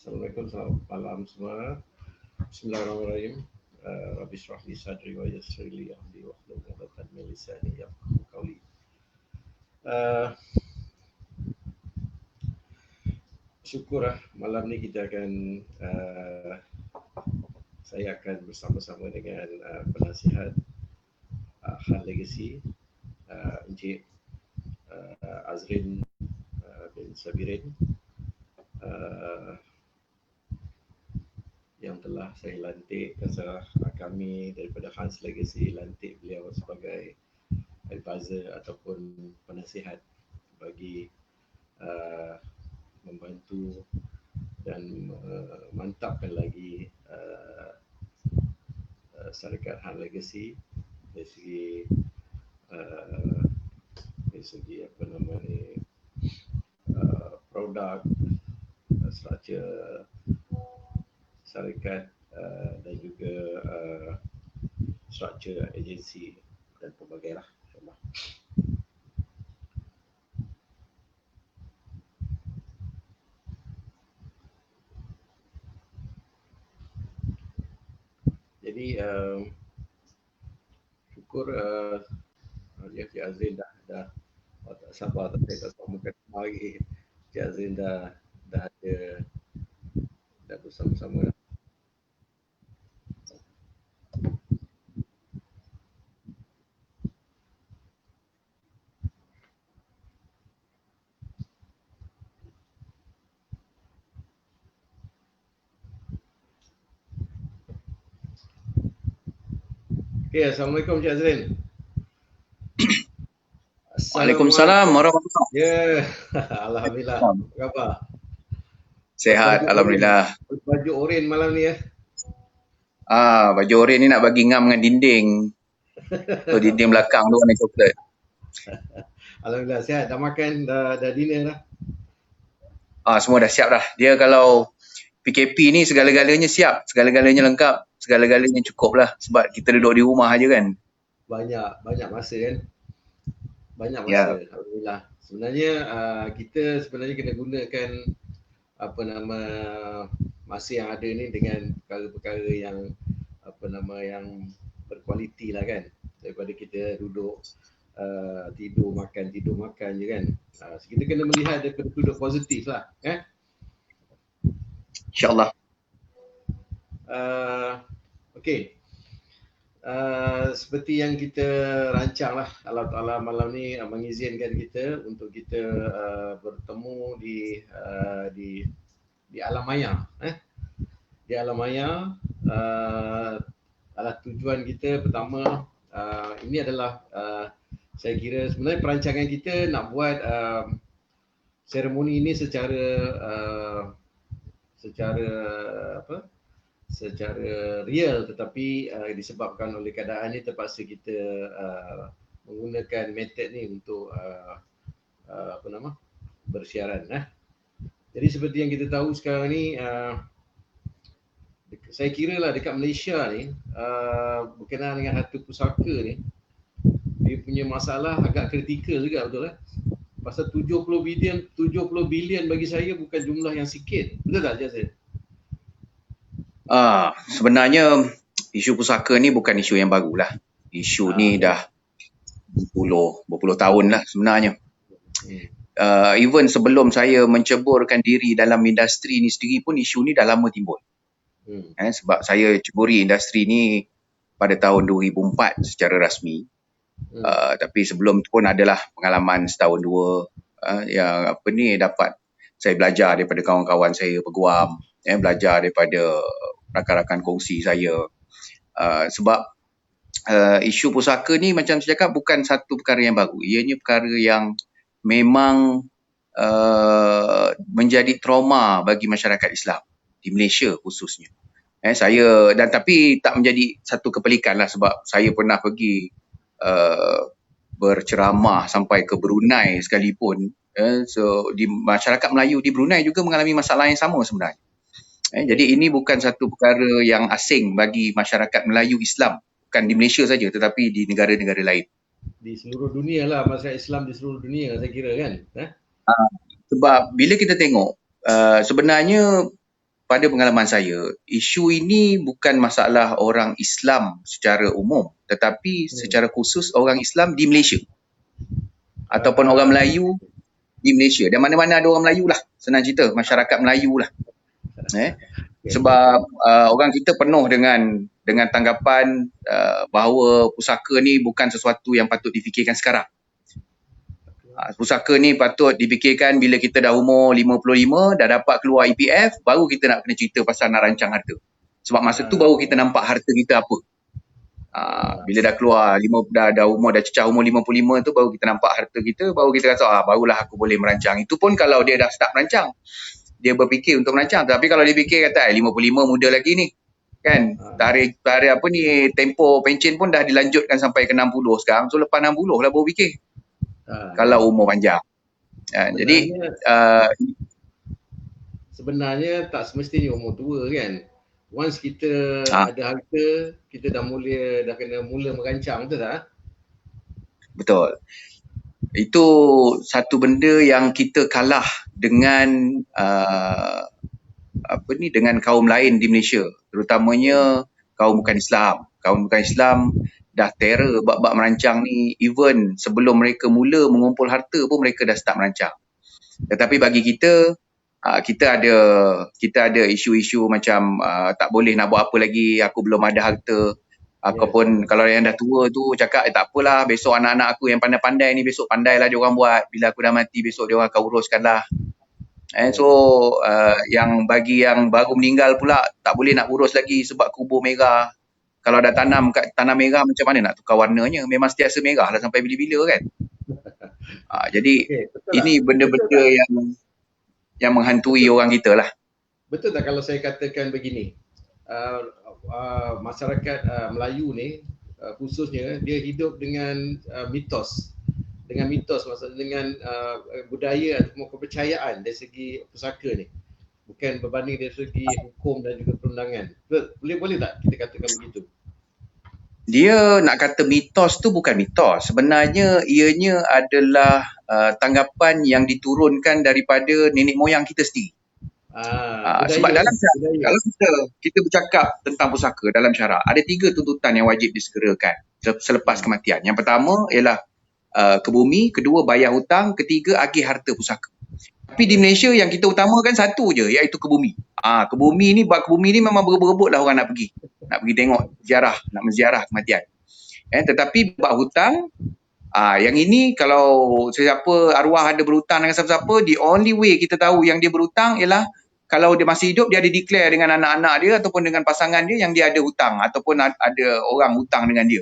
Assalamualaikum, selamat malam semua. Bismillahirrahmanirrahim. Rabbi shrah li sadri wa yassir li amri wahlul 'uqdatam min lisani yafqahu qawli. Syukurlah malam ni kita akan saya akan bersama-sama dengan penasihat Hal Legacy, Encik Azrin bin Sabirin, yang telah saya lantik, kami daripada Hans Legacy lantik beliau sebagai advisor ataupun penasihat bagi membantu dan mantapkan lagi syarikat Hans Legacy dari segi apa nama ni, produk, struktur syarikat dan juga struktur agensi dan pelbagai lah, insyaAllah. Jadi syukur Cik Azrin dah tak sabar, tapi saya tak tahu mungkin lagi Cik Azrin dah ada bersama-sama dah. Okay, Assalamualaikum Cik Azrin. Waalaikumsalam warahmatullahi wabarakatuh. Ya, Alhamdulillah. Apa khabar? Sehat, Alhamdulillah. Baju oren malam ni ya? Baju oren ni nak bagi ngam dengan dinding. So, dinding belakang tu warna coklat. Alhamdulillah, sihat. Dah makan, dah dinner dah? Semua dah siap dah. Dia kalau PKP ni segala-galanya siap, segala-galanya lengkap, segala-galanya cukup lah. Sebab kita duduk di rumah aja kan. Banyak masa kan? Banyak masa, Ya. Alhamdulillah. Sebenarnya kita kena gunakan apa nama masa yang ada ni dengan perkara-perkara yang yang berkualiti lah kan, daripada kita duduk tidur makan je kan. So kita kena melihat daripada sudut positif lah kan. InsyaAllah. Okey. Seperti yang kita rancang lah, Allah Ta'ala malam ni mengizinkan kita untuk kita bertemu di alam maya. Di alam maya adalah tujuan kita pertama. Ini adalah saya kira sebenarnya perancangan kita nak buat seremoni ini secara real, tetapi disebabkan oleh keadaan ni terpaksa kita menggunakan metod ni untuk bersiaran. Jadi seperti yang kita tahu sekarang ni, saya kira lah dekat Malaysia ni berkenaan dengan harta pusaka ni, dia punya masalah agak kritikal juga, betul lah. Pasal 70 bilion bagi saya bukan jumlah yang sikit. Betul tak Jazid? Sebenarnya isu pusaka ni bukan isu yang barulah. Isu ni dah berpuluh tahun lah sebenarnya. Even sebelum saya menceburkan diri dalam industri ni sendiri pun isu ni dah lama timbul. Sebab saya ceburi industri ni pada tahun 2004 secara rasmi. Tapi sebelum tu pun adalah pengalaman setahun dua yang dapat saya belajar daripada kawan-kawan saya peguam, belajar daripada rakan-rakan kongsi saya. Sebab isu pusaka ni macam saya cakap bukan satu perkara yang baru. Ianya perkara yang memang menjadi trauma bagi masyarakat Islam di Malaysia khususnya. Tapi tak menjadi satu kepelikan lah, sebab saya pernah pergi berceramah sampai ke Brunei sekalipun. So di masyarakat Melayu di Brunei juga mengalami masalah yang sama sebenarnya. Jadi ini bukan satu perkara yang asing bagi masyarakat Melayu Islam, bukan di Malaysia saja tetapi di negara-negara lain. Di seluruh dunia lah, masyarakat Islam di seluruh dunia saya kira kan. Sebab bila kita tengok sebenarnya pada pengalaman saya, isu ini bukan masalah orang Islam secara umum, tetapi secara khusus orang Islam di Malaysia ataupun orang Melayu di Malaysia. Dan mana-mana ada orang Melayu lah, senang cerita, masyarakat Melayu lah. Sebab orang kita penuh dengan tanggapan bahawa pusaka ni bukan sesuatu yang patut difikirkan sekarang. Pusaka ni patut dipikirkan bila kita dah umur 55, dah dapat keluar EPF, baru kita nak kena cerita pasal nak rancang harta. Sebab masa tu baru kita nampak harta kita apa. Bila dah keluar, dah umur, dah cecah umur 55 tu, baru kita nampak harta kita, baru kita rasa, barulah aku boleh merancang. Itu pun kalau dia dah start merancang. Dia berfikir untuk merancang. Tapi kalau dia fikir kata, 55 muda lagi ni. Kan, tarikh apa ni, tempoh pencen pun dah dilanjutkan sampai ke 60 sekarang. So lepas 60 lah baru fikir. Kalau umur panjang. Jadi sebenarnya tak semestinya umur tua kan. Once kita ada harta, kita dah kena mula merancang, betul tak? Betul. Itu satu benda yang kita kalah dengan dengan kaum lain di Malaysia, terutamanya kaum bukan Islam. Kaum bukan Islam dah terror bab-bab merancang ni, even sebelum mereka mula mengumpul harta pun mereka dah start merancang. Tetapi bagi kita, kita ada isu-isu macam tak boleh nak buat apa lagi, aku belum ada harta. Ataupun kalau yang dah tua tu cakap, tak apalah, besok anak-anak aku yang pandai-pandai ni, besok pandailah dia orang buat. Bila aku dah mati, besok dia orang akan uruskan lah. So yang bagi yang baru meninggal pula, tak boleh nak urus lagi sebab kubur merah. Kalau dah tanam kat tanah merah, macam mana nak tukar warnanya? Memang sentiasa merah lah sampai bila-bila kan. Jadi ini benda-benda yang menghantui orang kita lah. Betul tak kalau saya katakan begini, masyarakat Melayu ni khususnya dia hidup dengan mitos, maksudnya dengan budaya atau kepercayaan dari segi pusaka ni, bukan berbanding dari segi hukum dan juga perundangan. Boleh tak kita katakan begitu? Dia nak kata mitos tu bukan mitos. Sebenarnya ianya adalah tanggapan yang diturunkan daripada nenek moyang kita sendiri. Sebab dalam syarak, kalau kita bercakap tentang pusaka dalam syarak, ada 3 tuntutan yang wajib disegerakan selepas kematian. Yang pertama ialah ke bumi, kedua bayar hutang, ketiga agih harta pusaka. Tapi di Malaysia yang kita utamakan satu je, iaitu ke bumi. Ke bumi ni memang berebut-rebut lah orang nak pergi tengok ziarah, nak menziarah kematian. Tetapi bab hutang, yang ini kalau sesiapa arwah ada berhutang dengan siapa-siapa, the only way kita tahu yang dia berhutang ialah kalau dia masih hidup, dia ada declare dengan anak-anak dia ataupun dengan pasangan dia yang dia ada hutang ataupun ada orang hutang dengan dia.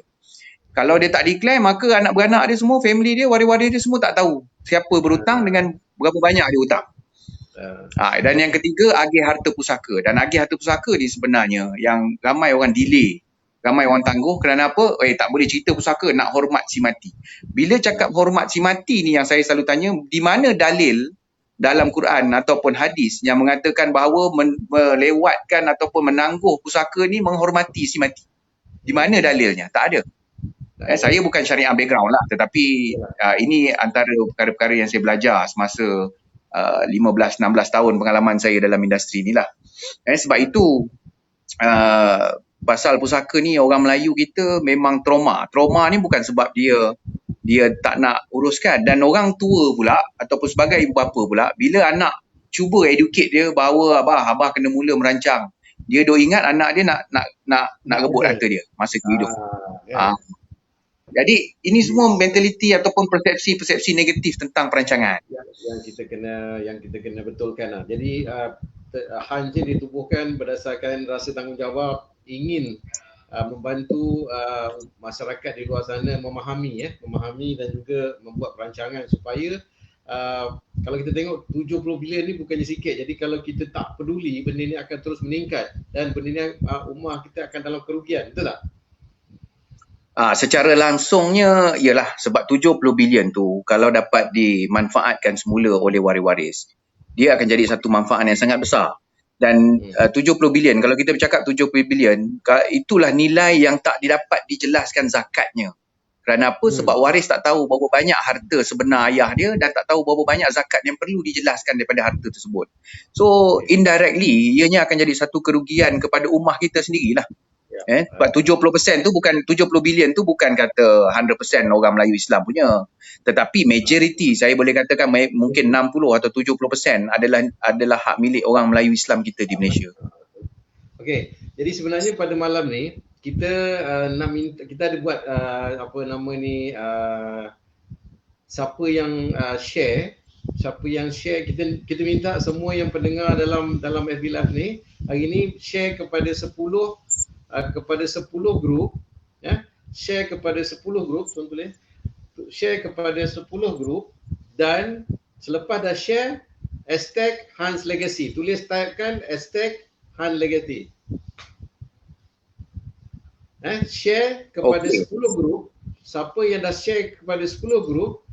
Kalau dia tak declare, maka anak beranak dia semua, family dia, waris-waris dia semua tak tahu siapa berhutang dengan berapa banyak dia hutang. Dan yang ketiga, agih harta pusaka. Dan agih harta pusaka ni sebenarnya yang ramai orang delay, ramai orang tangguh kerana apa? Tak boleh cerita pusaka, nak hormat si mati. Bila cakap hormat si mati ni yang saya selalu tanya, di mana dalil dalam Quran ataupun hadis yang mengatakan bahawa melewatkan ataupun menangguh pusaka ni menghormati si mati? Di mana dalilnya? Tak ada. Saya bukan syariah background lah, tetapi ini antara perkara-perkara yang saya belajar semasa 15-16 tahun pengalaman saya dalam industri ni lah. Sebab itu pasal pusaka ni orang Melayu kita memang trauma. Trauma ni bukan sebab dia tak nak uruskan, dan orang tua pula ataupun sebagai ibu bapa pula, bila anak cuba educate dia bahawa abah kena mula merancang, dia dok ingat anak dia nak rebut harta dia masa hidup. Jadi ini semua mentaliti ataupun persepsi negatif tentang perancangan yang kita kena betulkan lah. Jadi hanya ditubuhkan berdasarkan rasa tanggungjawab, ingin membantu masyarakat di luar sana memahami dan juga membuat perancangan supaya kalau kita tengok 70 bilion ni bukannya sikit. Jadi kalau kita tak peduli, benda ni akan terus meningkat dan benda ni ummah kita akan dalam kerugian, betul tak? Secara langsungnya ialah sebab 70 bilion tu kalau dapat dimanfaatkan semula oleh waris-waris, dia akan jadi satu manfaat yang sangat besar. Dan 70 bilion, kalau kita bercakap 70 bilion, itulah nilai yang tak didapat dijelaskan zakatnya Kerana apa? Sebab waris tak tahu berapa banyak harta sebenar ayah dia dan tak tahu berapa banyak zakat yang perlu dijelaskan daripada harta tersebut. So indirectly ianya akan jadi satu kerugian kepada ummah kita sendirilah. Sebab 70% tu bukan 70 bilion tu bukan kata 100% orang Melayu Islam punya. Tetapi majority saya boleh katakan mungkin 60 atau 70% adalah hak milik orang Melayu Islam kita di Malaysia. Okey, jadi sebenarnya pada malam ni kita nak minta, kita ada buat apa nama ni, siapa yang siapa yang share, kita minta semua yang pendengar dalam FB Live ni hari ni share kepada 10 grup, ya. Share kepada 10 grup, tuan boleh share kepada 10 grup, dan selepas dah share hashtag Hans Legacy, tulis typekan hashtag Hans Legacy. Share kepada 10 grup. Siapa yang dah share kepada 10 grup,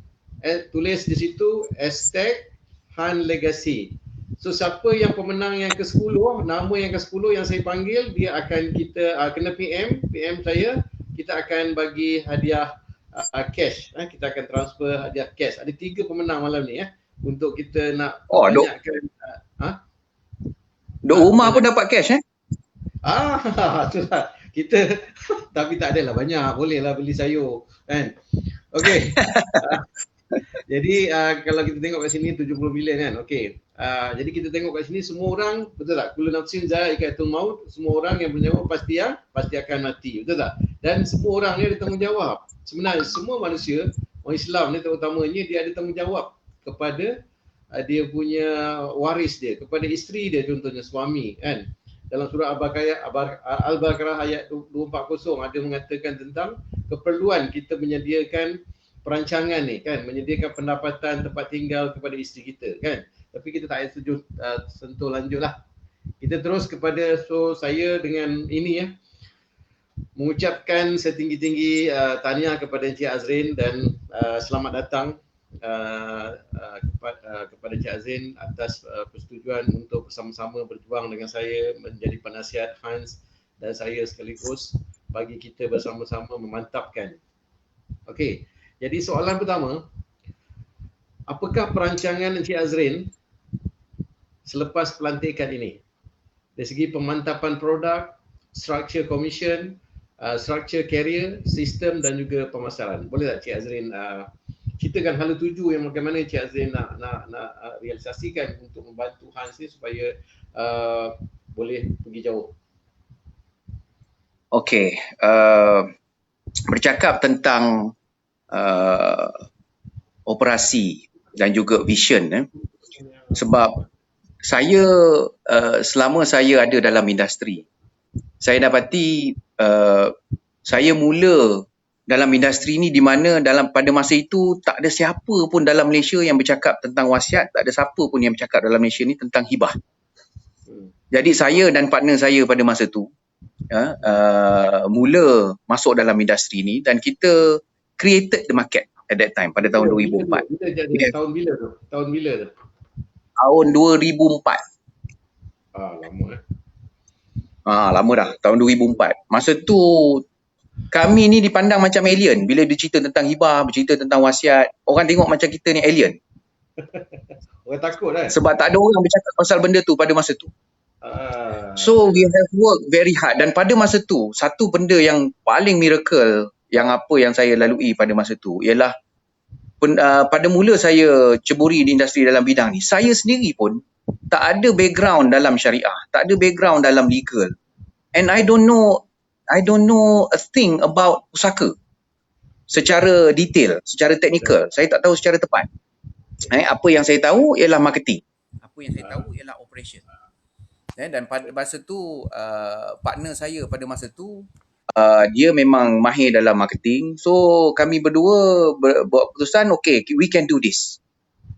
tulis di situ hashtag Han Legacy. So siapa yang pemenang yang ke-10, nama yang ke-10 yang saya panggil, dia akan kita kena PM saya, kita akan bagi hadiah cash. Kita akan transfer hadiah cash. Ada 3 pemenang malam ni, untuk kita nak banyakkan. Duk rumah pun dapat cash itulah. Kita tapi tak adalah banyak, bolehlah beli sayur kan. Okey. Jadi kalau kita tengok kat sini 70 bilion kan. Okey. Jadi kita tengok kat sini semua orang, betul tak? Kullu nafsin za'iqatul maut, semua orang yang bernyawa pasti akan mati, betul tak? Dan semua orang ni ada tanggungjawab. Sebenarnya semua manusia, orang Islam ni terutamanya, dia ada tanggungjawab kepada dia punya waris dia, kepada isteri dia, contohnya suami kan. Dalam surah Al-Baqarah ayat 240 ada mengatakan tentang keperluan kita menyediakan perancangan ni kan, menyediakan pendapatan, tempat tinggal kepada isteri kita kan. Tapi kita tak payah sentuh lanjutlah. Kita terus kepada, saya dengan ini mengucapkan setinggi-tinggi tahniah kepada Encik Azrin dan selamat datang kepada Encik Azrin atas persetujuan untuk bersama-sama berjuang dengan saya menjadi penasihat Hans dan saya sekaligus bagi kita bersama-sama memantapkan. Okey, jadi soalan pertama, apakah perancangan Encik Azrin selepas pelantikan ini? Dari segi pemantapan produk, structure commission, structure carrier, sistem dan juga pemasaran. Boleh tak Encik Azrin ceritakan hala tuju yang bagaimana Encik Azrin nak realisasikan untuk membantu Hans ni supaya boleh pergi jauh? Okey, bercakap tentang operasi dan juga vision sebab saya selama saya ada dalam industri, saya dapati saya mula dalam industri ni di mana pada masa itu tak ada siapa pun dalam Malaysia yang bercakap tentang wasiat, tak ada siapa pun yang bercakap dalam Malaysia ni tentang hibah. Jadi saya dan partner saya pada masa tu mula masuk dalam industri ni dan kita created the market at that time pada tahun 2004. Tahun bila tu? Tahun 2004. Lama lama dah, tahun 2004. Masa tu kami ni dipandang macam alien bila dia cerita tentang hibah, bercerita tentang wasiat. Orang tengok macam kita ni alien. Orang takut kan? Sebab tak ada orang bercakap pasal benda tu pada masa tu. So we have worked very hard dan pada masa tu satu benda yang paling miracle yang saya lalui pada masa tu ialah pada mula saya ceburi di industri dalam bidang ni, saya sendiri pun tak ada background dalam syariah, tak ada background dalam legal, and I don't know a thing about pusaka secara detail, secara teknikal. Saya tak tahu secara tepat. Apa yang saya tahu ialah marketing, apa yang saya tahu ialah operation. Dan pada masa tu partner saya pada masa tu dia memang mahir dalam marketing. So kami berdua buat keputusan, okay, we can do this.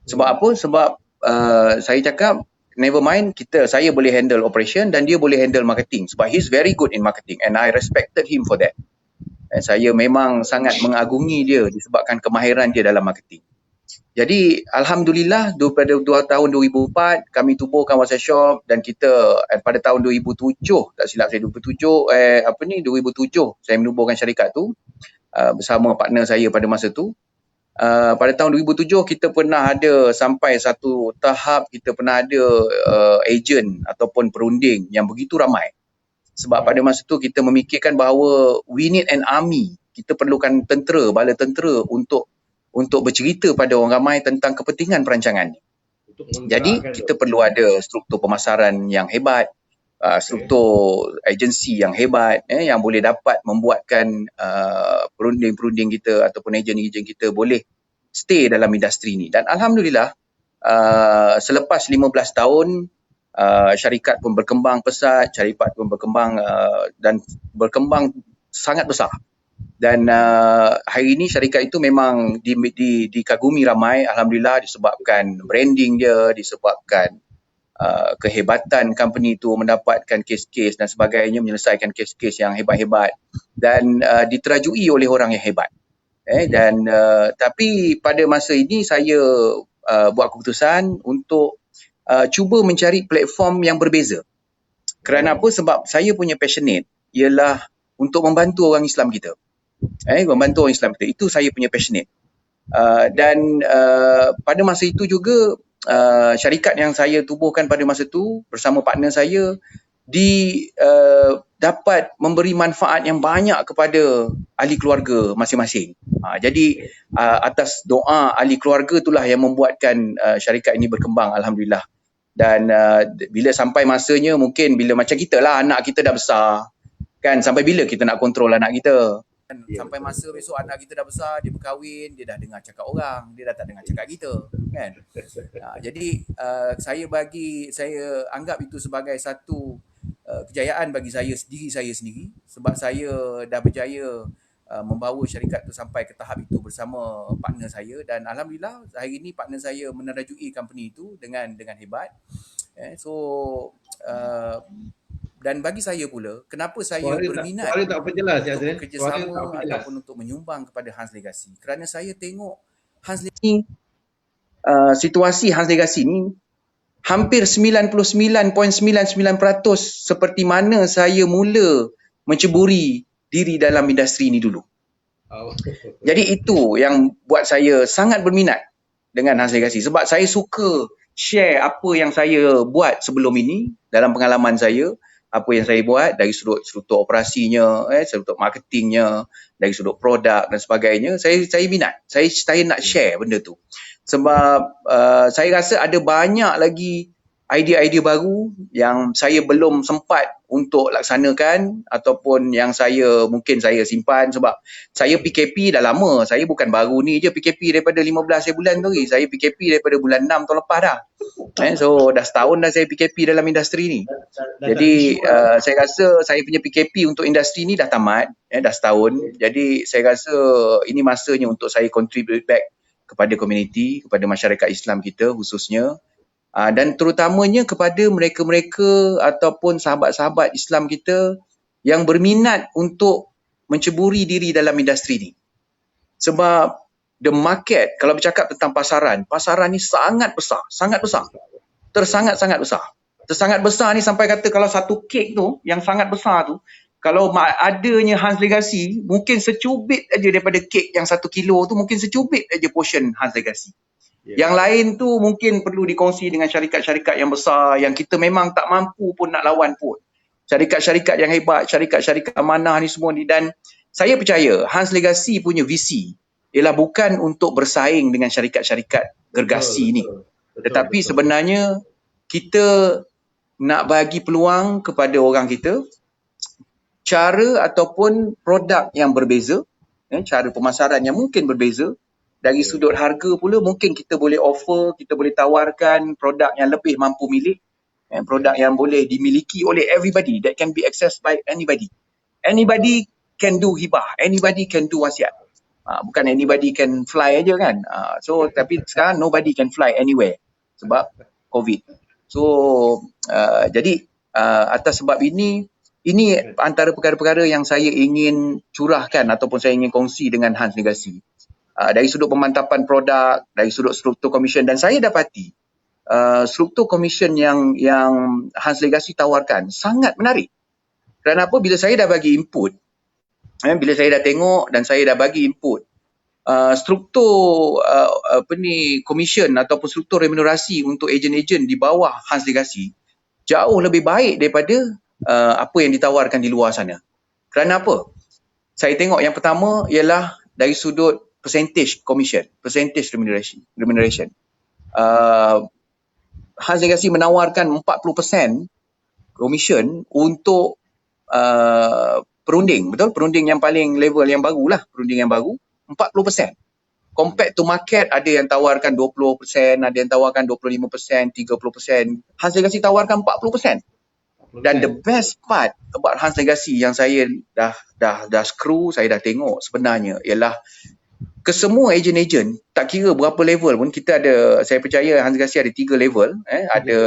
Sebab apa? Sebab saya cakap never mind, saya boleh handle operation dan dia boleh handle marketing. Sebab he's very good in marketing and I respected him for that. Dan saya memang sangat mengagungi dia disebabkan kemahiran dia dalam marketing. Jadi Alhamdulillah pada tahun 2004 kami tubuhkan WhatsApp Shop dan kita pada tahun 2007, tak silap saya 2007 saya menubuhkan syarikat tu. bersama partner saya pada masa tu. Pada tahun 2007 kita pernah ada sampai satu tahap kita pernah ada ejen ataupun perunding yang begitu ramai. Sebab pada masa tu kita memikirkan bahawa we need an army. Kita perlukan tentera, bala tentera untuk bercerita pada orang ramai tentang kepentingan perancangan ni. Jadi kita perlu ada struktur pemasaran yang hebat, struktur agensi yang hebat, yang boleh dapat membuatkan perunding-perunding kita ataupun ejen-ejen kita boleh stay dalam industri ni. Dan alhamdulillah selepas 15 tahun syarikat pun berkembang pesat, syarikat pun berkembang dan berkembang sangat besar. Dan hari ini syarikat itu memang dikagumi ramai, alhamdulillah, disebabkan branding dia, disebabkan kehebatan company itu mendapatkan kes-kes dan sebagainya, menyelesaikan kes-kes yang hebat-hebat dan diterajui oleh orang yang hebat. Tapi pada masa ini saya buat keputusan untuk cuba mencari platform yang berbeza. Kerana apa? Sebab saya punya passionate ialah untuk membantu orang Islam kita. Membantu orang Islam kita. Itu saya punya passionate. Dan pada masa itu juga syarikat yang saya tubuhkan pada masa itu bersama partner saya dapat memberi manfaat yang banyak kepada ahli keluarga masing-masing. Jadi atas doa ahli keluarga itulah yang membuatkan syarikat ini berkembang, alhamdulillah. Dan bila sampai masanya, mungkin bila macam kita lah, anak kita dah besar kan, sampai bila kita nak kontrol anak kita? Sampai masa besok anak kita dah besar, dia berkahwin, dia dah dengar cakap orang, dia dah tak dengar cakap kita kan. Jadi saya anggap itu sebagai satu kejayaan bagi saya sendiri sebab saya dah berjaya membawa syarikat tu sampai ke tahap itu bersama partner saya. Dan alhamdulillah hari ini partner saya menerajui company itu dengan hebat. Dan bagi saya pula, kenapa saya berminat untuk bekerjasama ataupun untuk menyumbang kepada Hans Legacy? Kerana saya tengok Hans Legacy, situasi Hans Legacy ni hampir 99.99% seperti mana saya mula menceburi diri dalam industri ni dulu. Jadi itu yang buat saya sangat berminat dengan Hans Legacy. Sebab saya suka share apa yang saya buat sebelum ini dalam pengalaman saya. Apa yang saya buat dari sudut operasinya, sudut marketingnya, dari sudut produk dan sebagainya, saya minat. Saya nak share benda tu. Sebab saya rasa ada banyak lagi idea-idea baru yang saya belum sempat untuk laksanakan ataupun yang mungkin saya simpan sebab saya PKP dah lama. Saya bukan baru ni je PKP daripada 15 bulan tu lagi. Saya PKP daripada bulan 6 tahun lepas dah. So dah setahun dah saya PKP dalam industri ni. Jadi saya rasa saya punya PKP untuk industri ni dah tamat, dah setahun. Jadi saya rasa ini masanya untuk saya contribute back kepada komuniti, kepada masyarakat Islam kita khususnya. Dan terutamanya kepada mereka-mereka ataupun sahabat-sahabat Islam kita yang berminat untuk menceburi diri dalam industri ni. Sebab the market, kalau bercakap tentang pasaran ni sangat besar. Tersangat-sangat besar. Tersangat besar ni sampai kata kalau satu kek tu yang sangat besar tu, kalau adanya Hans Legacy, mungkin secubit aja daripada kek yang 1 kilo tu, mungkin secubit aja portion Hans Legacy. Yang lain tu mungkin perlu dikongsi dengan syarikat-syarikat yang besar yang kita memang tak mampu pun nak lawan pun. Syarikat-syarikat yang hebat, syarikat-syarikat amanah ni semua ni. Dan saya percaya Hans Legacy punya visi ialah bukan untuk bersaing dengan syarikat-syarikat gergasi ni. Tetapi sebenarnya kita nak bagi peluang kepada orang kita cara ataupun produk yang berbeza, cara pemasaran yang mungkin berbeza. Dari sudut harga pula mungkin kita boleh offer, kita boleh tawarkan produk yang lebih mampu milik, produk yang boleh dimiliki oleh everybody, that can be accessed by anybody. Anybody can do hibah, anybody can do wasiat. Bukan anybody can fly aja kan. Tapi sekarang nobody can fly anywhere sebab COVID. Jadi atas sebab ini antara perkara-perkara yang saya ingin curahkan ataupun saya ingin kongsi dengan Hans Legacy. Dari sudut pemantapan produk, dari sudut struktur komisen, dan saya dapati struktur komisen yang Hans Legacy tawarkan sangat menarik. Kerana apa? Bila saya dah bagi input, Bila saya dah tengok dan saya dah bagi input, struktur commission ataupun struktur remunerasi untuk ejen-ejen di bawah Hans Legacy jauh lebih baik daripada apa yang ditawarkan di luar sana. Kerana apa? Saya tengok yang pertama ialah dari sudut percentage commission, percentage remuneration. Hans Legacy menawarkan 40% commission untuk perunding, betul? Perunding yang paling level yang baru lah, perunding yang baru, 40%. Compared to market, ada yang tawarkan 20%, ada yang tawarkan 25%, 30%. Hans Legacy tawarkan 40%. Dan the best part about Hans Legacy yang saya dah screw, saya dah tengok sebenarnya ialah kesemua ejen-ejen, tak kira berapa level pun, kita ada, saya percaya Hans Legacy ada 3 level, ada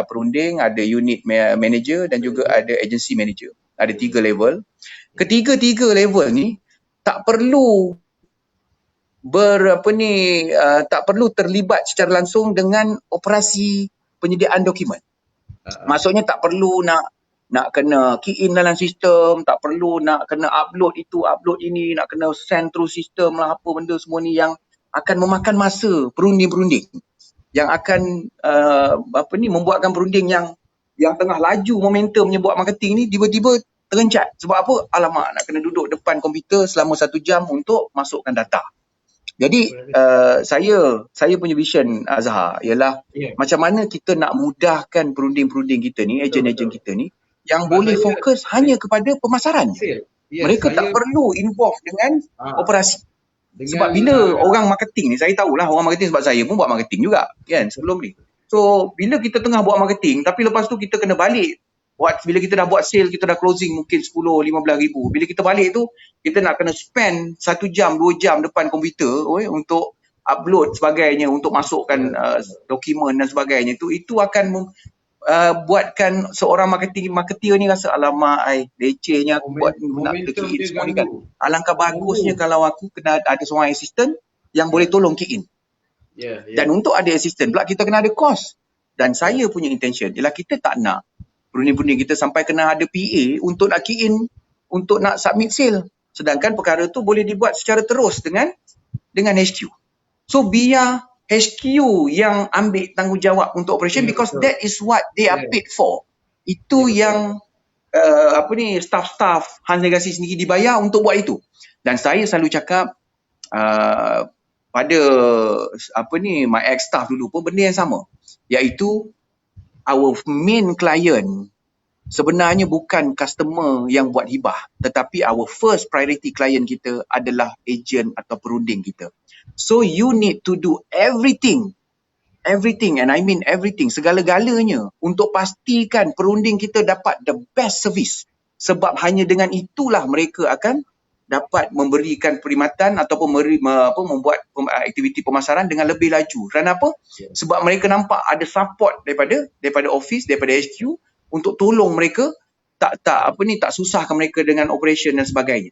perunding, ada unit manager dan juga ada agency manager. Ada 3 level. Ketiga-tiga level ni tak perlu tak perlu terlibat secara langsung dengan operasi penyediaan dokumen. Maksudnya tak perlu nak kena key in dalam sistem, tak perlu nak kena upload itu, upload ini, nak kena send through sistem lah, apa benda semua ni yang akan memakan masa perunding-perunding. Yang akan membuatkan perunding yang tengah laju momentumnya buat marketing ni tiba-tiba terencat. Sebab apa? Alamak, nak kena duduk depan komputer selama 1 jam untuk masukkan data. Jadi saya punya vision, Azhar, ialah macam mana kita nak mudahkan perunding-perunding kita ni, ejen-ejen kita ni yang boleh fokus hanya kepada pemasaran. Mereka tak perlu involve dengan operasi. Sebab bila orang marketing ni, saya tahulah orang marketing sebab saya pun buat marketing juga kan sebelum ni. So bila kita tengah buat marketing tapi lepas tu kita kena balik bila kita dah buat sale, kita dah closing mungkin 10-15 ribu. Bila kita balik tu, kita nak kena spend 1 jam, 2 jam depan komputer untuk upload sebagainya, untuk masukkan dokumen dan sebagainya. Itu akan buatkan seorang marketer ni rasa alamak, lecehnya aku buat nak key in semua ni kan. Alangkah bagusnya kalau aku kena ada seorang assistant yang boleh tolong key in. Dan untuk ada assistant pula kita kena ada cost. Dan saya punya intention ialah kita tak nak perunding-perunding kita sampai kena ada PA untuk nak key in, untuk nak submit sale. Sedangkan perkara tu boleh dibuat secara terus dengan HQ. So biar HQ yang ambil tanggungjawab untuk operation because that is what they are paid for. Itu yang staff-staff Hans Legacy sendiri dibayar untuk buat itu. Dan saya selalu cakap pada my ex-staff dulu pun benda yang sama, iaitu our main client sebenarnya bukan customer yang buat hibah, tetapi our first priority client kita adalah agent atau perunding kita. So you need to do everything and I mean everything, segala-galanya untuk pastikan perunding kita dapat the best service. Sebab hanya dengan itulah mereka akan dapat memberikan perkhidmatan ataupun membuat aktiviti pemasaran dengan lebih laju. Kerana apa? Sebab mereka nampak ada support daripada office, daripada HQ untuk tolong mereka, tak susahkan mereka dengan operation dan sebagainya.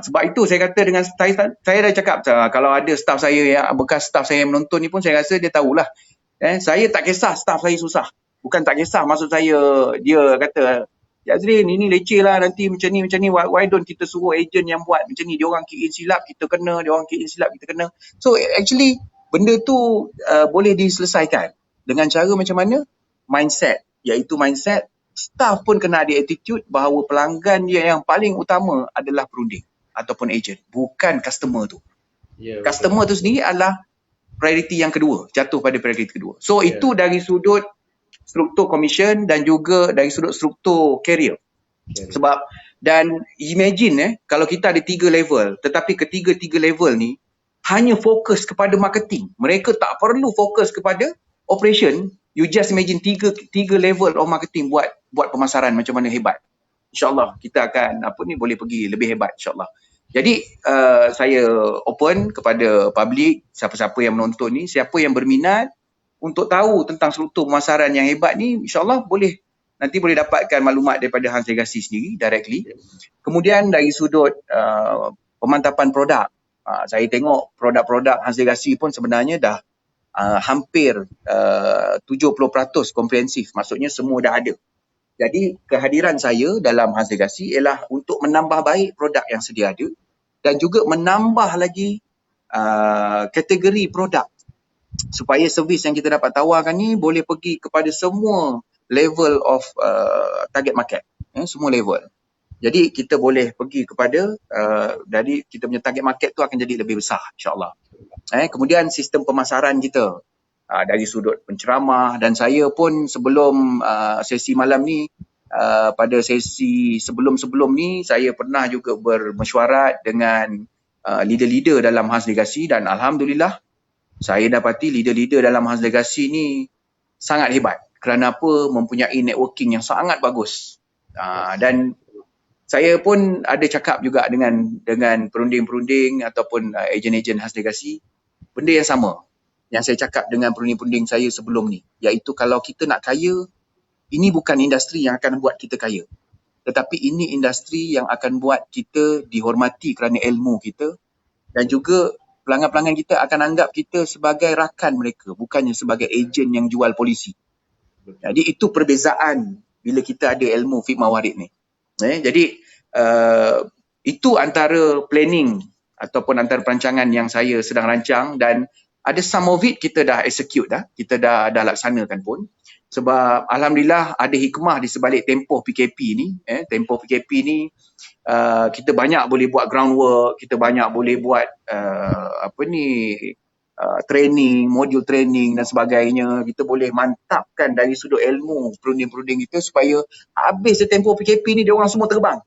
Sebab itu saya kata dengan saya dah cakap, kalau ada staff saya bekas staff saya yang menonton ni pun saya rasa dia tahulah. Saya tak kisah staff saya susah. Bukan tak kisah, maksud saya dia kata, Azrin, ini leceh lah nanti macam ni, why don't kita suruh agent yang buat macam ni, dia orang key in silap kita kena, dia orang key in silap kita kena. So actually benda tu boleh diselesaikan dengan cara macam mana? Mindset, iaitu mindset staff pun kena ada attitude bahawa pelanggan dia yang paling utama adalah perunding ataupun agent, bukan customer tu. Customer tu sendiri adalah priority yang kedua, jatuh pada priority kedua. So itu dari sudut struktur commission dan juga dari sudut struktur career. Sebab, dan imagine kalau kita ada 3 level, tetapi ketiga-tiga level ni hanya fokus kepada marketing. Mereka tak perlu fokus kepada operation. You just imagine 3 level of marketing buat pemasaran macam mana hebat. InsyaAllah kita akan boleh pergi lebih hebat insyaAllah. Jadi saya open kepada public, siapa-siapa yang menonton ni, siapa yang berminat untuk tahu tentang struktur pemasaran yang hebat ni, insyaAllah nanti boleh dapatkan maklumat daripada Hans Legacy sendiri directly. Kemudian dari sudut pemantapan produk, saya tengok produk-produk Hans Legacy pun sebenarnya dah hampir 70% komprehensif, maksudnya semua dah ada. Jadi kehadiran saya dalam Hans Legasi ialah untuk menambah baik produk yang sedia ada dan juga menambah lagi kategori produk supaya servis yang kita dapat tawarkan ni boleh pergi kepada semua level of target market, semua level. Jadi kita boleh pergi kepada dari kita punya target market tu akan jadi lebih besar, insyaAllah. Kemudian sistem pemasaran kita dari sudut penceramah, dan saya pun sebelum sesi malam ni, pada sesi sebelum-sebelum ni saya pernah juga bermesyuarat dengan leader-leader dalam Hans Legasi, dan Alhamdulillah saya dapati leader-leader dalam Hans Legasi ni sangat hebat kerana apa? Mempunyai networking yang sangat bagus. Dan saya pun ada cakap juga dengan perunding-perunding ataupun ejen-ejen Hans Legasi, benda yang sama yang saya cakap dengan perunding-perunding saya sebelum ni, iaitu kalau kita nak kaya, ini bukan industri yang akan buat kita kaya, tetapi ini industri yang akan buat kita dihormati kerana ilmu kita, dan juga pelanggan-pelanggan kita akan anggap kita sebagai rakan mereka, bukannya sebagai ejen yang jual polisi. Jadi itu perbezaan bila kita ada ilmu fiqh mawarid ni. Jadi itu antara planning ataupun antara perancangan yang saya sedang rancang, dan ada some of it kita dah execute dah, kita dah laksanakan pun. Sebab Alhamdulillah ada hikmah di sebalik tempoh PKP ni. Tempoh PKP ni kita banyak boleh buat groundwork, kita banyak boleh buat training, modul training dan sebagainya. Kita boleh mantapkan dari sudut ilmu perunding-perunding kita supaya habis tempoh PKP ni dia orang semua terbang.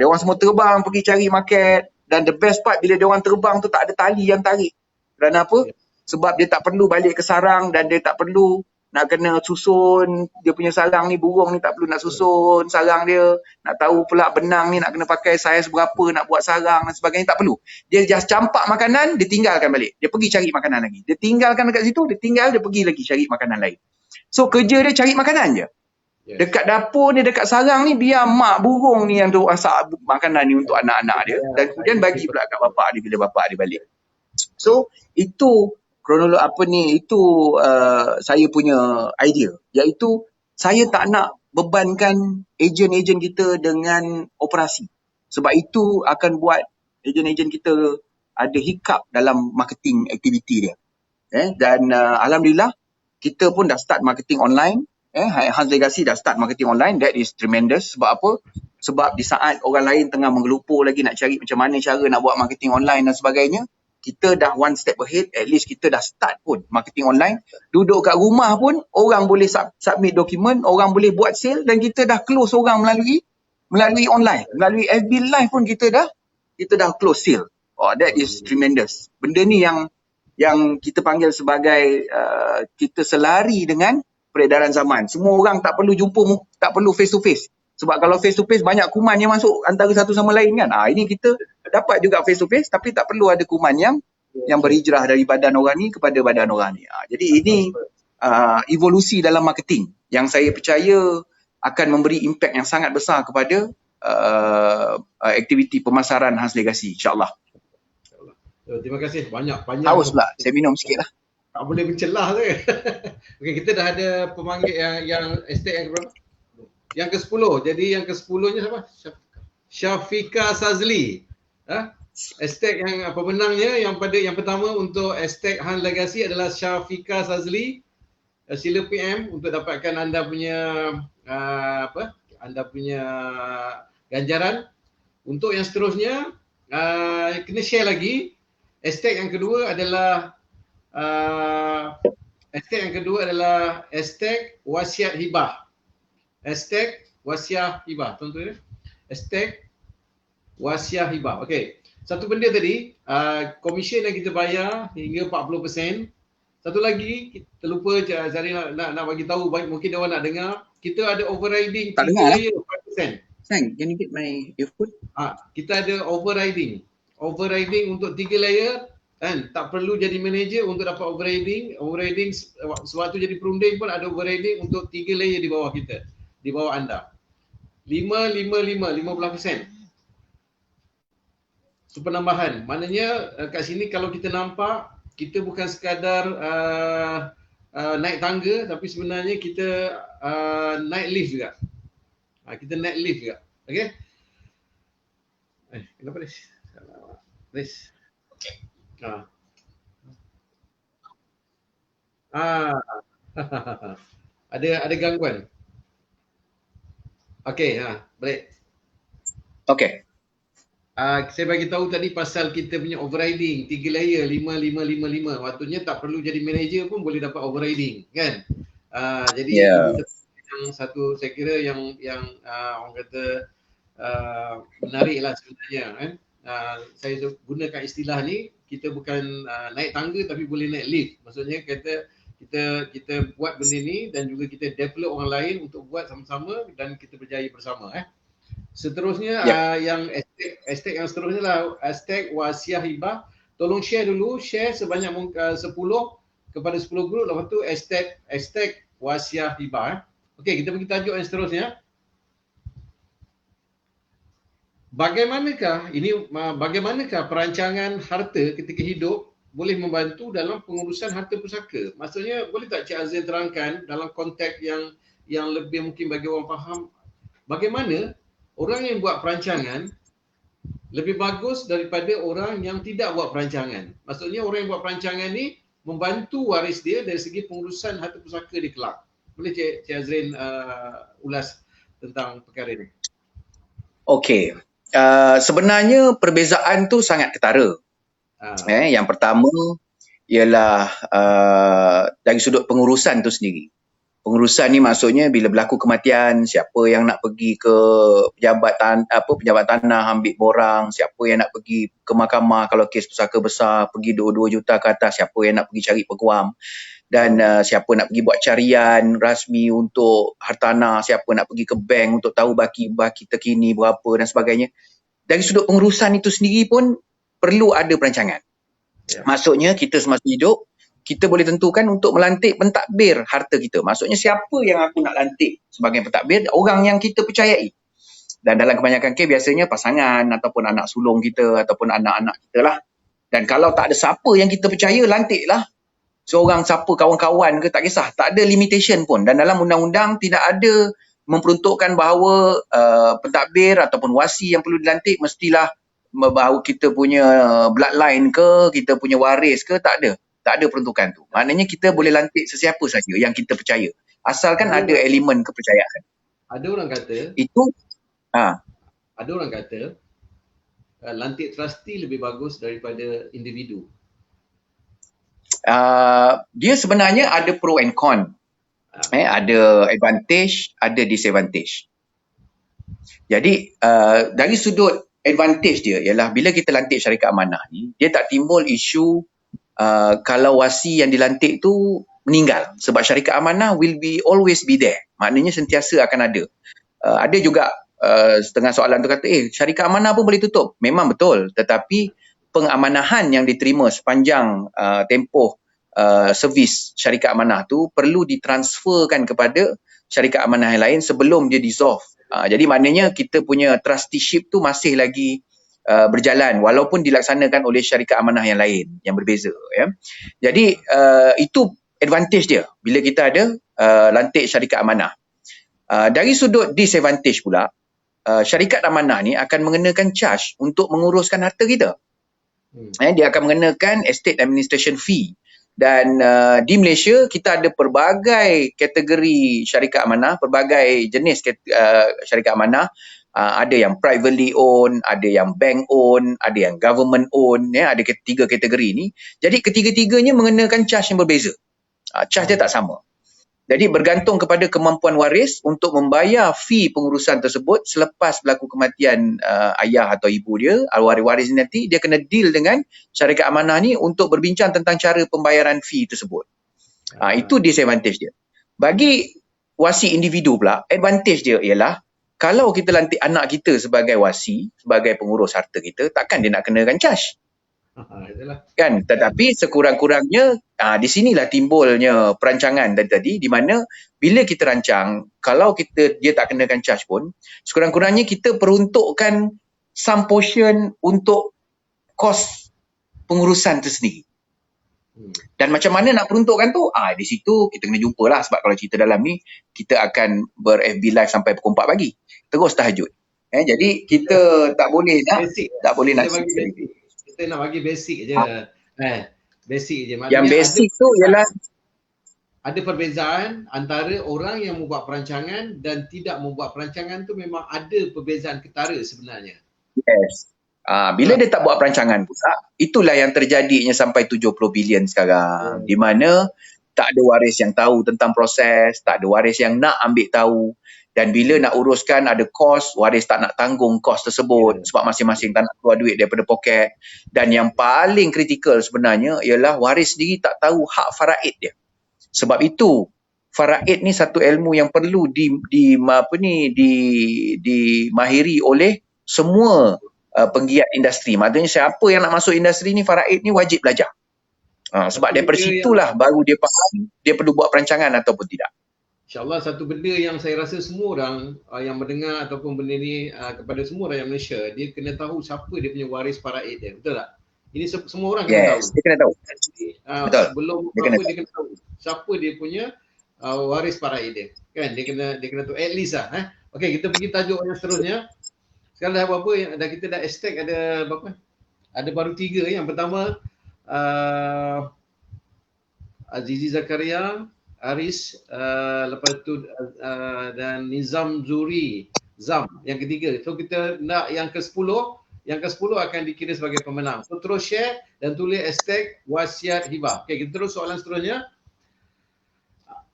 Dia orang semua terbang pergi cari market, dan the best part bila dia orang terbang tu tak ada tali yang tarik. Kerana apa? Sebab dia tak perlu balik ke sarang, dan dia tak perlu nak kena susun dia punya sarang ni, burung ni tak perlu nak susun sarang dia, nak tahu pula benang ni nak kena pakai saiz berapa nak buat sarang dan sebagainya, tak perlu. Dia just campak makanan, dia tinggalkan balik. Dia pergi cari makanan lagi. Dia tinggalkan dekat situ, dia pergi lagi cari makanan lain. So kerja dia cari makanan je. Dekat dapur ni, dekat sarang ni, biar mak burung ni yang tu masak makanan ni untuk anak-anak dia, dan kemudian bagi pula kat bapak dia bila bapak dia balik. So itu itu saya punya idea, iaitu saya tak nak bebankan ejen-ejen kita dengan operasi, sebab itu akan buat ejen-ejen kita ada hiccup dalam marketing aktiviti dia. Dan Alhamdulillah kita pun dah start marketing online. Hans Legasi dah start marketing online. That is tremendous. Sebab apa? Sebab di saat orang lain tengah menggelupur lagi nak cari macam mana cara nak buat marketing online dan sebagainya, kita dah one step ahead. At least kita dah start pun marketing online. Duduk kat rumah pun orang boleh submit dokumen, orang boleh buat sale, dan kita dah close orang melalui online. Melalui FB Live pun kita dah close sale. That is tremendous. Benda ni yang kita panggil sebagai kita selari dengan peredaran zaman. Semua orang tak perlu jumpa, tak perlu face to face. Sebab kalau face to face banyak kuman yang masuk antara satu sama lain kan. Ini kita dapat juga face to face, tapi tak perlu ada kuman yang berhijrah dari badan orang ni kepada badan orang ni. Jadi ini evolusi dalam marketing yang saya percaya akan memberi impak yang sangat besar kepada aktiviti pemasaran Hans Legasi, insyaAllah. Terima kasih banyak. Haus pula, saya minum sikit lah. Tak boleh mencelah tu. Okey, kita dah ada pemanggil yang estate yang berapa? Yang ke-10. Jadi yang ke-10-nya siapa? Syafiqah Sazli. Estate yang pemenangnya yang pertama untuk estate Hans Legasi adalah Syafiqah Sazli. Sila PM untuk dapatkan anda punya ganjaran. Untuk yang seterusnya kena share lagi. Estate yang kedua adalah estate wasiat hibah. Estate wasiat hibah. Tuan-tuan, estate wasiat hibah. Okey. Satu benda tadi, komisen yang kita bayar hingga 40%. Satu lagi, kita lupa Zari nak bagi tahu, mungkin dia orang nak dengar. Kita ada overriding 3 layer 5%. Sayang, can you get my earphone? Kita ada overriding. Overriding untuk 3 layer. Kan, tak perlu jadi manager untuk dapat overriding. Sewaktu jadi perunding pun ada overriding untuk 3 layer di bawah kita, di bawah anda. 15%. Itu penambahan. Maknanya kat sini kalau kita nampak, kita bukan sekadar naik tangga, tapi sebenarnya kita naik lift juga. Kita naik lift juga. Okey. Kenapa ni? Please. Okey. Ada gangguan. Okey, balik. Okey. Saya bagi tahu tadi pasal kita punya overriding 3 layer 5555. Waktunya tak perlu jadi manager pun boleh dapat overriding, kan? Jadi ini yang satu saya kira yang orang kata menarik lah sebenarnya, kan? Saya gunakan istilah ni, kita bukan naik tangga tapi boleh naik lift. Maksudnya kita buat benda ni dan juga kita develop orang lain untuk buat sama-sama dan kita berjaya bersama. Seterusnya yang hashtag yang seterusnya lah, hashtag wasiah hibah. Tolong share dulu, share sebanyak 10 kepada 10 grup, lepas tu hashtag wasiah hibah. Okey, kita pergi tajuk yang seterusnya. Bagaimanakah perancangan harta ketika hidup boleh membantu dalam pengurusan harta pusaka? Maksudnya boleh tak Cik Azil terangkan dalam konteks yang lebih mungkin bagi orang faham, bagaimana orang yang buat perancangan lebih bagus daripada orang yang tidak buat perancangan. Maksudnya orang yang buat perancangan ni membantu waris dia dari segi pengurusan harta pusaka di kelak. Boleh Cik Azrin ulas tentang perkara ini? Okey. Sebenarnya perbezaan tu sangat ketara. Yang pertama ialah dari sudut pengurusan tu sendiri. Pengurusan ni maksudnya bila berlaku kematian, siapa yang nak pergi ke pejabat tanah ambil borang, siapa yang nak pergi ke mahkamah kalau kes pusaka besar, pergi 2 juta ke atas, siapa yang nak pergi cari peguam, dan siapa nak pergi buat carian rasmi untuk hartanah, siapa nak pergi ke bank untuk tahu baki terkini berapa dan sebagainya. Dari sudut pengurusan itu sendiri pun perlu ada perancangan. Maksudnya kita semasa hidup, kita boleh tentukan untuk melantik pentadbir harta kita. Maksudnya siapa yang aku nak lantik sebagai pentadbir? Orang yang kita percayai. Dan dalam kebanyakan kes biasanya pasangan ataupun anak sulung kita ataupun anak-anak kita lah. Dan kalau tak ada siapa yang kita percaya, lantiklah seorang siapa, kawan-kawan ke, tak kisah. Tak ada limitation pun. Dan dalam undang-undang tidak ada memperuntukkan bahawa pentadbir ataupun wasi yang perlu dilantik mestilah bahawa kita punya bloodline ke, kita punya waris ke, tak ada. Tak ada peruntukan tu. Maknanya kita boleh lantik sesiapa saja yang kita percaya. Asalkan ada elemen kepercayaan. Ada orang kata itu ada orang kata lantik trustee lebih bagus daripada individu. Dia sebenarnya ada pro and con. Ada advantage, ada disadvantage. Jadi dari sudut advantage dia ialah bila kita lantik syarikat amanah ni, dia tak timbul isu kalau wasi yang dilantik tu meninggal, sebab syarikat amanah will always be there. Maknanya sentiasa akan ada. Ada juga setengah soalan tu kata, syarikat amanah pun boleh tutup. Memang betul, tetapi pengamanahan yang diterima sepanjang tempoh servis syarikat amanah tu perlu ditransferkan kepada syarikat amanah yang lain sebelum dia dissolve. Jadi maknanya kita punya trusteeship tu masih lagi berjalan walaupun dilaksanakan oleh syarikat amanah yang lain yang berbeza. Jadi itu advantage dia bila kita ada lantik syarikat amanah. Dari sudut disadvantage pula, syarikat amanah ni akan mengenakan charge untuk menguruskan harta kita. Dia akan mengenakan estate administration fee. Dan di Malaysia kita ada pelbagai kategori syarikat amanah, pelbagai jenis syarikat amanah. Ada yang privately owned, ada yang bank owned, ada yang government owned, ada 3 kategori ni. Jadi ketiga-tiganya mengenakan charge yang berbeza. Charge dia tak sama. Jadi bergantung kepada kemampuan waris untuk membayar fee pengurusan tersebut selepas berlaku kematian ayah atau ibu dia, waris nanti dia kena deal dengan syarikat amanah ni untuk berbincang tentang cara pembayaran fee tersebut. Itu disadvantage dia. Bagi wasi individu pula, advantage dia ialah kalau kita lantik anak kita sebagai wasi, sebagai pengurus harta kita, takkan dia nak kenakan charge. Kan? Tetapi sekurang-kurangnya di sinilah timbulnya perancangan tadi di mana bila kita rancang, kalau dia tak kenakan charge pun, sekurang-kurangnya kita peruntukkan some portion untuk kos pengurusan itu sendiri. Dan macam mana nak peruntukkan tu? Di situ kita kena jumpa lah. Sebab kalau cerita dalam ni, kita akan ber-FB live sampai pukul 4 pagi. Terus tahajud. Jadi kita tak boleh nak, Basic. tak boleh nak Kita bagi basic. Kita nak bagi basic je. Basic je. Yang Maknanya basic tu ialah ada perbezaan antara orang yang membuat perancangan dan tidak membuat perancangan tu, memang ada perbezaan ketara sebenarnya. yes. Bila dia tak buat perancangan pula, itulah yang terjadinya sampai 70 bilion sekarang. Di mana tak ada waris yang tahu tentang proses, tak ada waris yang nak ambil tahu. Dan bila nak uruskan ada kos, waris tak nak tanggung kos tersebut sebab masing-masing tak nak keluar duit daripada poket. Dan yang paling kritikal sebenarnya ialah waris sendiri tak tahu hak faraid dia. Sebab itu faraid ni satu ilmu yang perlu dimahiri oleh semua penggiat industri. Maksudnya siapa yang nak masuk industri ni, faraid ni wajib belajar. Sebab daripada situlah baru dia faham dia perlu buat perancangan ataupun tidak. InsyaAllah satu benda yang saya rasa semua orang yang mendengar ataupun benda ni kepada semua rakyat Malaysia, dia kena tahu siapa dia punya waris faraid dia. Betul tak? Ini semua orang kena tahu. Dia kena tahu. Betul. Sebelum dia kena tahu siapa dia punya waris faraid dia. Kan? Dia kena tahu at least lah. Okey, kita pergi tajuk yang seterusnya. Sekarang dah berapa yang kita dah hashtag ada berapa? Ada baru 3. Yang pertama Azizi Zakaria, Aris, lepas tu dan Nizam Zuri, Zam yang ketiga. So kita nak yang ke-10, akan dikira sebagai pemenang. So terus share dan tulis hashtag wasiat hibah. Okey, kita terus soalan seterusnya.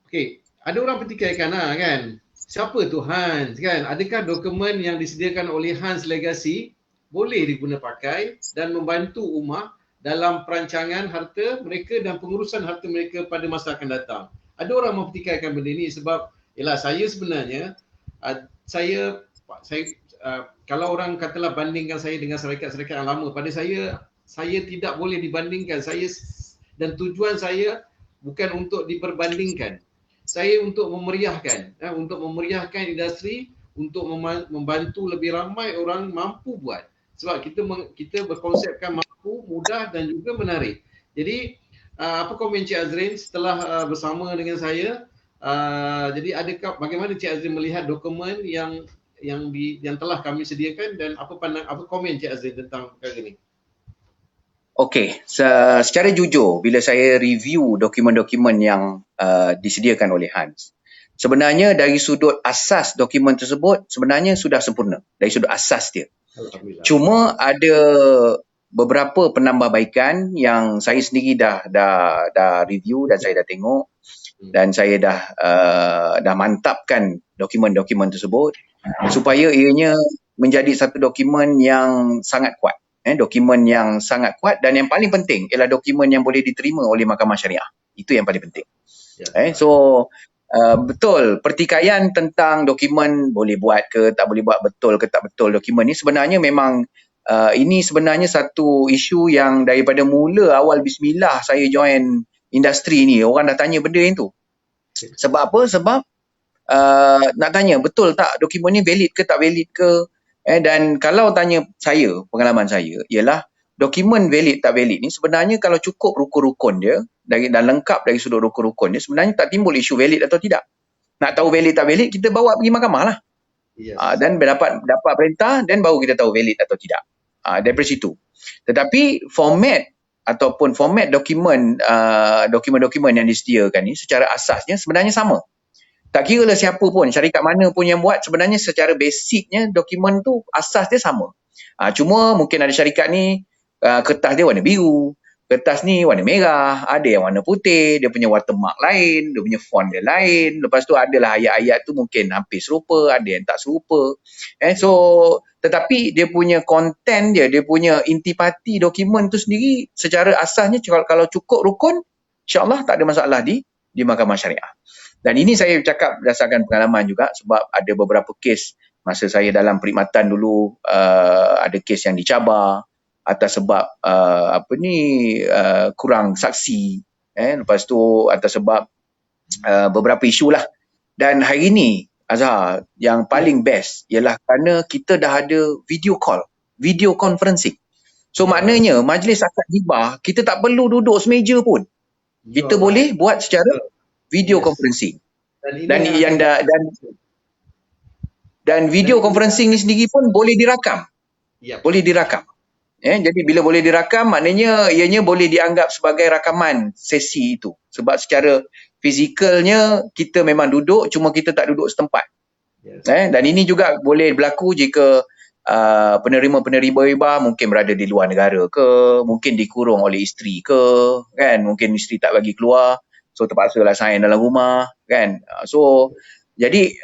Okey, ada orang pertikaikan kan? Siapa tu Hans kan? Adakah dokumen yang disediakan oleh Hans Legacy boleh diguna pakai dan membantu ummah dalam perancangan harta mereka dan pengurusan harta mereka pada masa akan datang? Ada orang mempertikaikan benda ni sebab saya sebenarnya kalau orang katalah bandingkan saya dengan syarikat-syarikat yang lama, pada saya tidak boleh dibandingkan. Dan tujuan saya bukan untuk diperbandingkan. Saya untuk memeriahkan industri, untuk membantu lebih ramai orang mampu buat. Sebab kita berkonsepkan mampu, mudah dan juga menarik. Jadi apa komen Cik Azrin setelah bersama dengan saya? Jadi bagaimana Cik Azrin melihat dokumen yang telah kami sediakan dan apa komen Cik Azrin tentang perkara ini? Okey, secara jujur bila saya review dokumen-dokumen yang disediakan oleh Hans, sebenarnya dari sudut asas dokumen tersebut sebenarnya sudah sempurna dari sudut asas dia. Cuma ada beberapa penambahbaikan yang saya sendiri dah review dan saya dah tengok dan saya dah mantapkan dokumen-dokumen tersebut supaya ianya menjadi satu dokumen yang sangat kuat. Dokumen yang sangat kuat dan yang paling penting ialah dokumen yang boleh diterima oleh Mahkamah Syariah. Itu yang paling penting. Betul, pertikaian tentang dokumen boleh buat ke tak boleh buat, betul ke tak betul dokumen ni sebenarnya memang ini sebenarnya satu isu yang daripada mula awal bismillah saya join industri ni, orang dah tanya benda yang tu. Sebab apa? Sebab nak tanya betul tak dokumen ni valid ke tak valid ke? Dan kalau tanya saya, pengalaman saya ialah dokumen valid tak valid ni sebenarnya kalau cukup rukun-rukun dia dan lengkap dari sudut rukun-rukun dia, sebenarnya tak timbul isu valid atau tidak. Nak tahu valid tak valid, kita bawa pergi mahkamah lah. Dan dapat perintah dan baru kita tahu valid atau tidak. Daripada situ. Tetapi format dokumen yang disediakan ni secara asasnya sebenarnya sama. Tak kira lah siapa pun, syarikat mana pun yang buat, sebenarnya secara basicnya dokumen tu asas dia sama. Cuma mungkin ada syarikat ni kertas dia warna biru, kertas ni warna merah, ada yang warna putih, dia punya watermark lain, dia punya font dia lain. Lepas tu adalah ayat-ayat tu mungkin hampir serupa, ada yang tak serupa. Tetapi dia punya konten dia punya intipati dokumen tu sendiri secara asasnya kalau cukup rukun, insya-Allah tak ada masalah di Mahkamah Syariah. Dan ini saya cakap berdasarkan pengalaman juga sebab ada beberapa kes masa saya dalam perkhidmatan dulu ada kes yang dicabar atas sebab kurang saksi, lepas tu atas sebab beberapa isu lah. Dan hari ini Azhar yang paling best ialah kerana kita dah ada video call, video conferencing. So maknanya majlis akad hibah kita tak perlu duduk semeja pun. Kita boleh buat secara video conferencing. Dan video conferencing ni sendiri pun boleh dirakam. Boleh dirakam. Jadi bila boleh dirakam, maknanya ianya boleh dianggap sebagai rakaman sesi itu. Sebab secara fizikalnya kita memang duduk, cuma kita tak duduk setempat. Dan ini juga boleh berlaku jika penerima-penerima hibah mungkin berada di luar negara ke, mungkin dikurung oleh isteri ke, kan? Mungkin isteri tak bagi keluar, so terpaksalah sign dalam rumah, kan? So jadi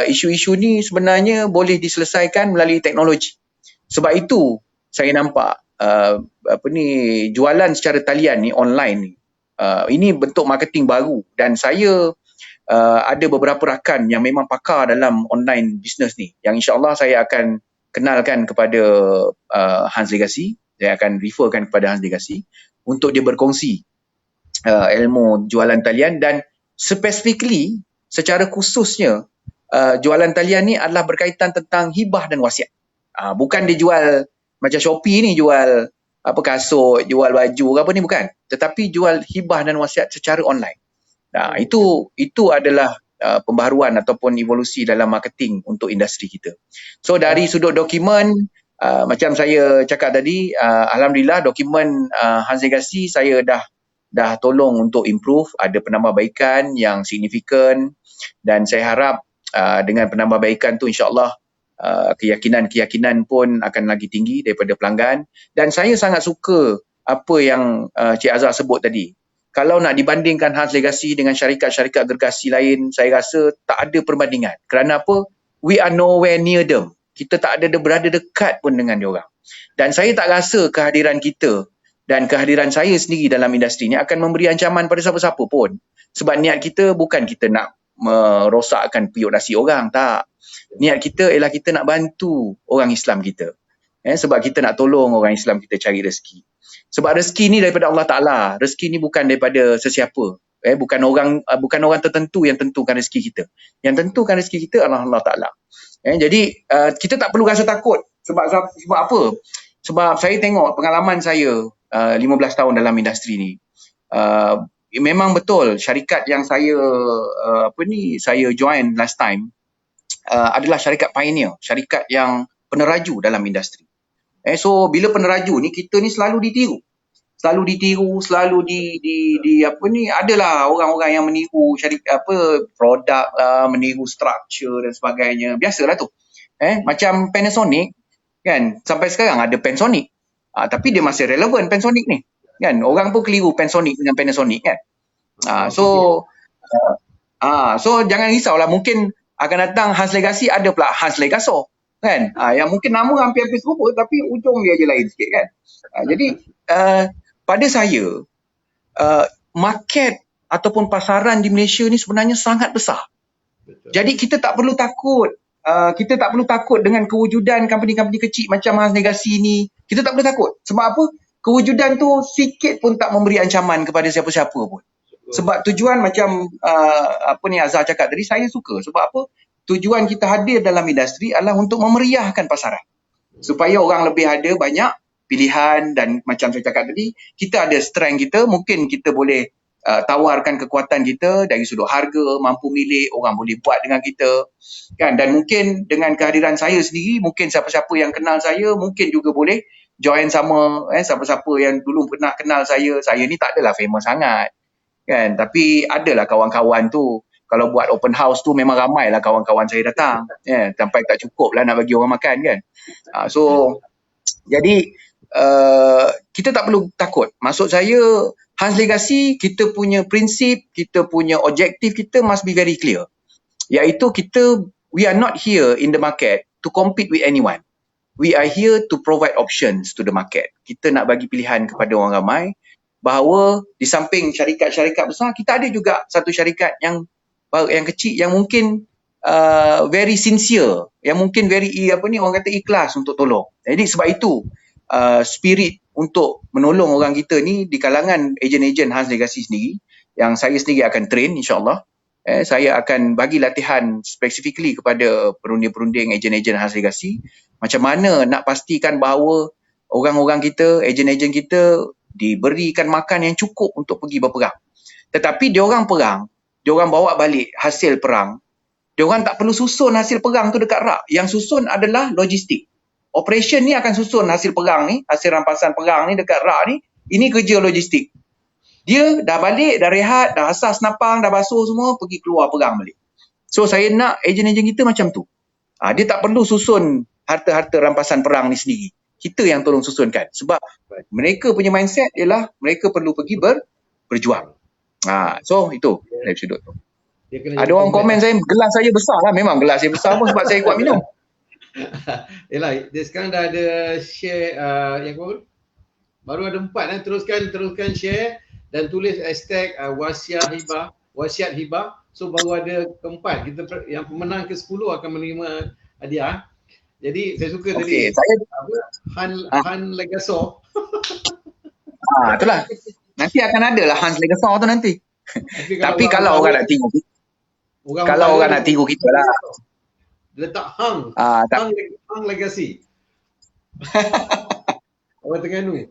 isu-isu ni sebenarnya boleh diselesaikan melalui teknologi. Sebab itu saya nampak jualan secara talian ni, online ni, ini bentuk marketing baru, dan saya ada beberapa rakan yang memang pakar dalam online business ni, yang insyaAllah saya akan kenalkan kepada Hans Legacy. Saya akan referkan kepada Hans Legacy untuk dia berkongsi ilmu jualan talian, dan specifically secara khususnya jualan talian ni adalah berkaitan tentang hibah dan wasiat. Bukan dia jual macam Shopee ni, jual apa kasut, jual baju ke apa ni, bukan. Tetapi jual hibah dan wasiat secara online. Itu adalah pembaharuan ataupun evolusi dalam marketing untuk industri kita. So dari sudut dokumen, macam saya cakap tadi, alhamdulillah dokumen Hans Legacy saya dah tolong untuk improve, ada penambahbaikan yang signifikan, dan saya harap dengan penambahbaikan tu insya-Allah keyakinan pun akan lagi tinggi daripada pelanggan. Dan saya sangat suka apa yang Cik Azhar sebut tadi. Kalau nak dibandingkan Hans Legacy dengan syarikat-syarikat gergasi lain, saya rasa tak ada perbandingan. Kerana apa? We are nowhere near them. Kita tak ada berada dekat pun dengan diorang. Dan saya tak rasa kehadiran kita dan kehadiran saya sendiri dalam industri ni akan memberi ancaman pada siapa-siapa pun. Sebab niat kita bukan kita nak merosakkan periuk nasi orang, tak. Niat kita ialah kita nak bantu orang Islam kita. Sebab kita nak tolong orang Islam kita cari rezeki. Sebab rezeki ni daripada Allah Ta'ala. Rezeki ni bukan daripada sesiapa. Bukan orang tertentu yang tentukan rezeki kita. Yang tentukan rezeki kita adalah Allah Ta'ala. Jadi kita tak perlu rasa takut. Sebab apa? Sebab saya tengok pengalaman saya 15 tahun dalam industri ni. Memang betul syarikat yang saya join last time adalah syarikat pioneer, syarikat yang peneraju dalam industri. So bila peneraju ni, kita ni selalu ditiru, selalu adalah orang-orang yang meniru syarikat produk lah, meniru structure dan sebagainya. Biasalah tu. Macam Panasonic kan, sampai sekarang ada Panasonic. Tapi dia masih relevan Panasonic ni. Kan, orang pun keliru Panasonic dengan Panasonic kan. So jangan risaulah, mungkin akan datang Hans Legacy, ada pula Hans Legaso kan, yang mungkin nama hampir-hampir serupa tapi ujung dia je lain sikit kan. Jadi pada saya market ataupun pasaran di Malaysia ni sebenarnya sangat besar. Betul. Jadi kita tak perlu takut. Kita tak perlu takut dengan kewujudan company-company kecil macam Hans Legacy ni. Kita tak perlu takut. Sebab apa? Kewujudan tu sikit pun tak memberi ancaman kepada siapa-siapa pun. Sebab tujuan macam Azhar cakap tadi, saya suka. Sebab apa? Tujuan kita hadir dalam industri adalah untuk memeriahkan pasaran. Supaya orang lebih ada banyak pilihan, dan macam saya cakap tadi, kita ada strength kita, mungkin kita boleh tawarkan kekuatan kita dari sudut harga, mampu milik, orang boleh buat dengan kita. Kan? Dan mungkin dengan kehadiran saya sendiri, mungkin siapa-siapa yang kenal saya, mungkin juga boleh join sama siapa-siapa yang dulu pernah kenal saya. Saya ni tak adalah famous sangat. Kan? Tapi adalah kawan-kawan tu. Kalau buat open house tu memang ramailah kawan-kawan saya datang. Sampai tak cukup lah nak bagi orang makan kan. Jadi kita tak perlu takut. Maksud saya, Hans Legacy, kita punya prinsip, kita punya objektif kita must be very clear. Iaitu we are not here in the market to compete with anyone. We are here to provide options to the market. Kita nak bagi pilihan kepada orang ramai, bahawa di samping syarikat-syarikat besar, kita ada juga satu syarikat yang kecil, yang mungkin very sincere, yang mungkin very orang kata ikhlas untuk tolong. Jadi sebab itu spirit untuk menolong orang kita ni di kalangan ejen-ejen Hans Legacy sendiri, yang saya sendiri akan train insya-Allah. Saya akan bagi latihan specifically kepada perunding-perunding ejen-ejen Hans Legacy, macam mana nak pastikan bahawa orang-orang kita, ejen-ejen kita diberikan makan yang cukup untuk pergi berperang. Tetapi diorang perang, diorang bawa balik hasil perang, diorang tak perlu susun hasil perang tu dekat rak. Yang susun adalah logistik. Operation ni akan susun hasil perang ni, hasil rampasan perang ni dekat rak ni, ini kerja logistik. Dia dah balik, dah rehat, dah asas napang, dah basuh semua, pergi keluar perang balik. So saya nak ejen-ejen kita macam tu. Dia tak perlu susun harta-harta rampasan perang ni sendiri. Kita yang tolong susunkan. Sebab mereka punya mindset ialah mereka perlu pergi berjuang. So itu dari sudut tu. Ada orang komen saya, gelas saya besar lah. Memang gelas saya besar pun sebab saya kuat minum. Yelah, dia sekarang dah ada share yang apa? Baru ada 4 teruskan share dan tulis hashtag wasiat hibah. So baru ada keempat. Kita yang pemenang ke-10 akan menerima hadiah. Jadi saya suka tadi Han Legaso. Itulah. Nanti akan ada lah Hans Legaso tu nanti. Tapi kalau orang nak tiru, kalau orang nak tiru kita lah. Letak Hang Legacy. Orang Terengganu.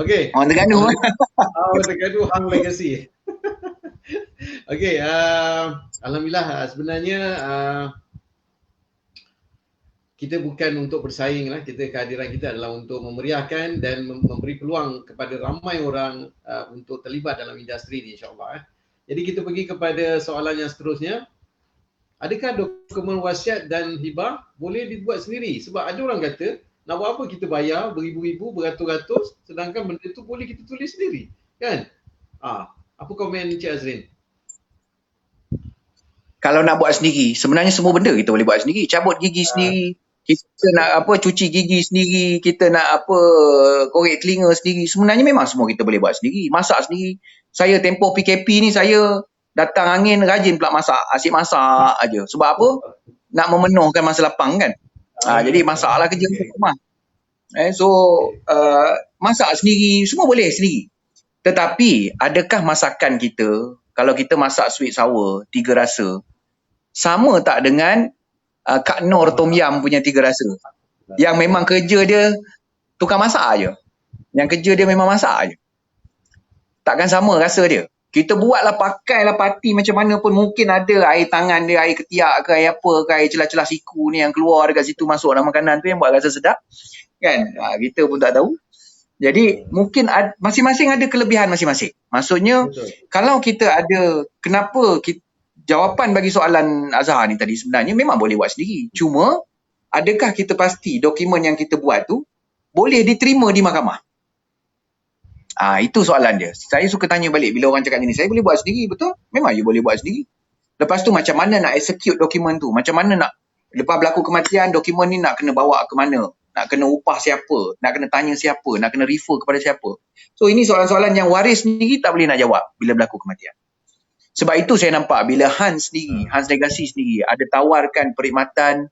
Okey. Orang Terengganu. Orang Terengganu Hang Legacy. Okey, alhamdulillah sebenarnya kita bukan untuk bersaing lah. Kehadiran kita adalah untuk memeriahkan dan memberi peluang kepada ramai orang untuk terlibat dalam industri ni, insyaAllah. Jadi kita pergi kepada soalan yang seterusnya. Adakah dokumen wasiat dan hibah boleh dibuat sendiri? Sebab ada orang kata, nak buat apa kita bayar beribu-ribu, beratus-ratus, sedangkan benda tu boleh kita tulis sendiri. Kan? Apa komen Encik Azrin? Kalau nak buat sendiri, sebenarnya semua benda kita boleh buat sendiri. Cabut gigi sendiri, kita nak cuci gigi sendiri, kita nak korek telinga sendiri. Sebenarnya memang semua kita boleh buat sendiri. Masak sendiri. Saya tempoh PKP ni saya datang angin rajin pula masak. Asyik masak aja. Sebab apa? Nak memenuhkan masa lapang kan. Jadi masaklah kerja untuk rumah. Masak sendiri, semua boleh sendiri. Tetapi adakah masakan kita, kalau kita masak sweet sour 3 rasa, sama tak dengan Kak Nur Tom Yam punya 3 rasa? Yang memang kerja dia tukang masak aje. Yang kerja dia memang masak aje. Takkan sama rasa dia. Kita buatlah, pakailah parti macam mana pun, mungkin ada air tangan dia, air ketiak ke, air apa ke, air celah-celah siku ni yang keluar dekat situ masuk dalam makanan tu yang buat rasa sedap. Kan? Kita pun tak tahu. Jadi mungkin masing-masing ada kelebihan masing-masing. Maksudnya kalau kita ada, kenapa jawapan bagi soalan Azhar ni tadi sebenarnya memang boleh buat sendiri. Cuma adakah kita pasti dokumen yang kita buat tu boleh diterima di mahkamah? Itu soalan dia. Saya suka tanya balik bila orang cakap gini, saya boleh buat sendiri, betul? Memang you boleh buat sendiri. Lepas tu macam mana nak execute dokumen tu? Macam mana nak, lepas berlaku kematian, dokumen ni nak kena bawa ke mana? Nak kena upah siapa? Nak kena tanya siapa? Nak kena refer kepada siapa? So ini soalan-soalan yang waris sendiri tak boleh nak jawab bila berlaku kematian. Sebab itu saya nampak bila Hans sendiri, Hans Legacy sendiri ada tawarkan perkhidmatan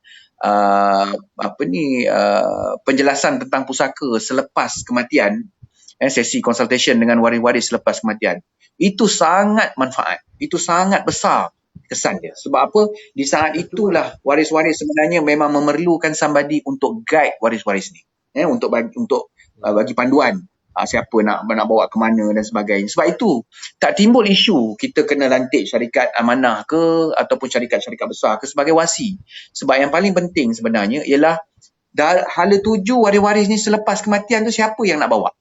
penjelasan tentang pusaka selepas kematian, sesi consultation dengan waris-waris selepas kematian. Itu sangat manfaat. Itu sangat besar kesan dia. Sebab apa? Di saat itulah waris-waris sebenarnya memang memerlukan somebody untuk guide waris-waris ni. Untuk bagi panduan. Siapa nak bawa ke mana dan sebagainya. Sebab itu tak timbul isu kita kena lantik syarikat amanah ke ataupun syarikat-syarikat besar ke sebagai wasi. Sebab yang paling penting sebenarnya ialah hala tuju waris-waris ni selepas kematian tu siapa yang nak bawa.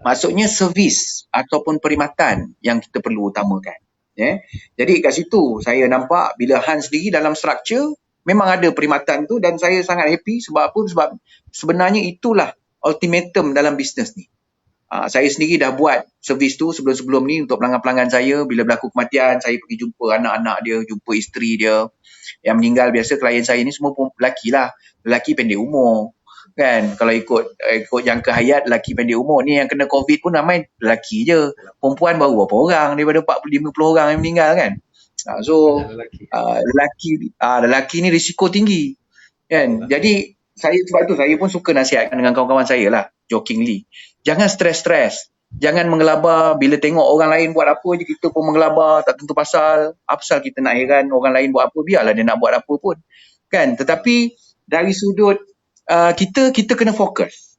Maksudnya servis ataupun perkhidmatan yang kita perlu utamakan. Jadi kat situ saya nampak bila Hans sendiri dalam struktur memang ada perkhidmatan tu dan saya sangat happy. Sebab apa? Sebab sebenarnya itulah ultimatum dalam bisnes ni. Saya sendiri dah buat servis tu sebelum-sebelum ni untuk pelanggan-pelanggan saya. Bila berlaku kematian, saya pergi jumpa anak-anak dia, jumpa isteri dia yang meninggal. Biasa klien saya ni semua pun lelaki lah. Lelaki pendek umur. Kan? Kalau ikut jangka hayat, lelaki pendek umur. Ni yang kena COVID pun ramai lelaki je. Perempuan baru berapa orang daripada 40-50 orang yang meninggal kan. Lelaki ni risiko tinggi. Kan? Jadi sebab tu saya pun suka nasihatkan dengan kawan-kawan saya lah, jokingly. Jangan stres-stres. Jangan menggelabah bila tengok orang lain buat apa je, kita pun menggelabah, tak tentu pasal. Apa pasal kita nak heran orang lain buat apa, biarlah dia nak buat apa pun. Kan? Tetapi dari sudut kita kena fokus.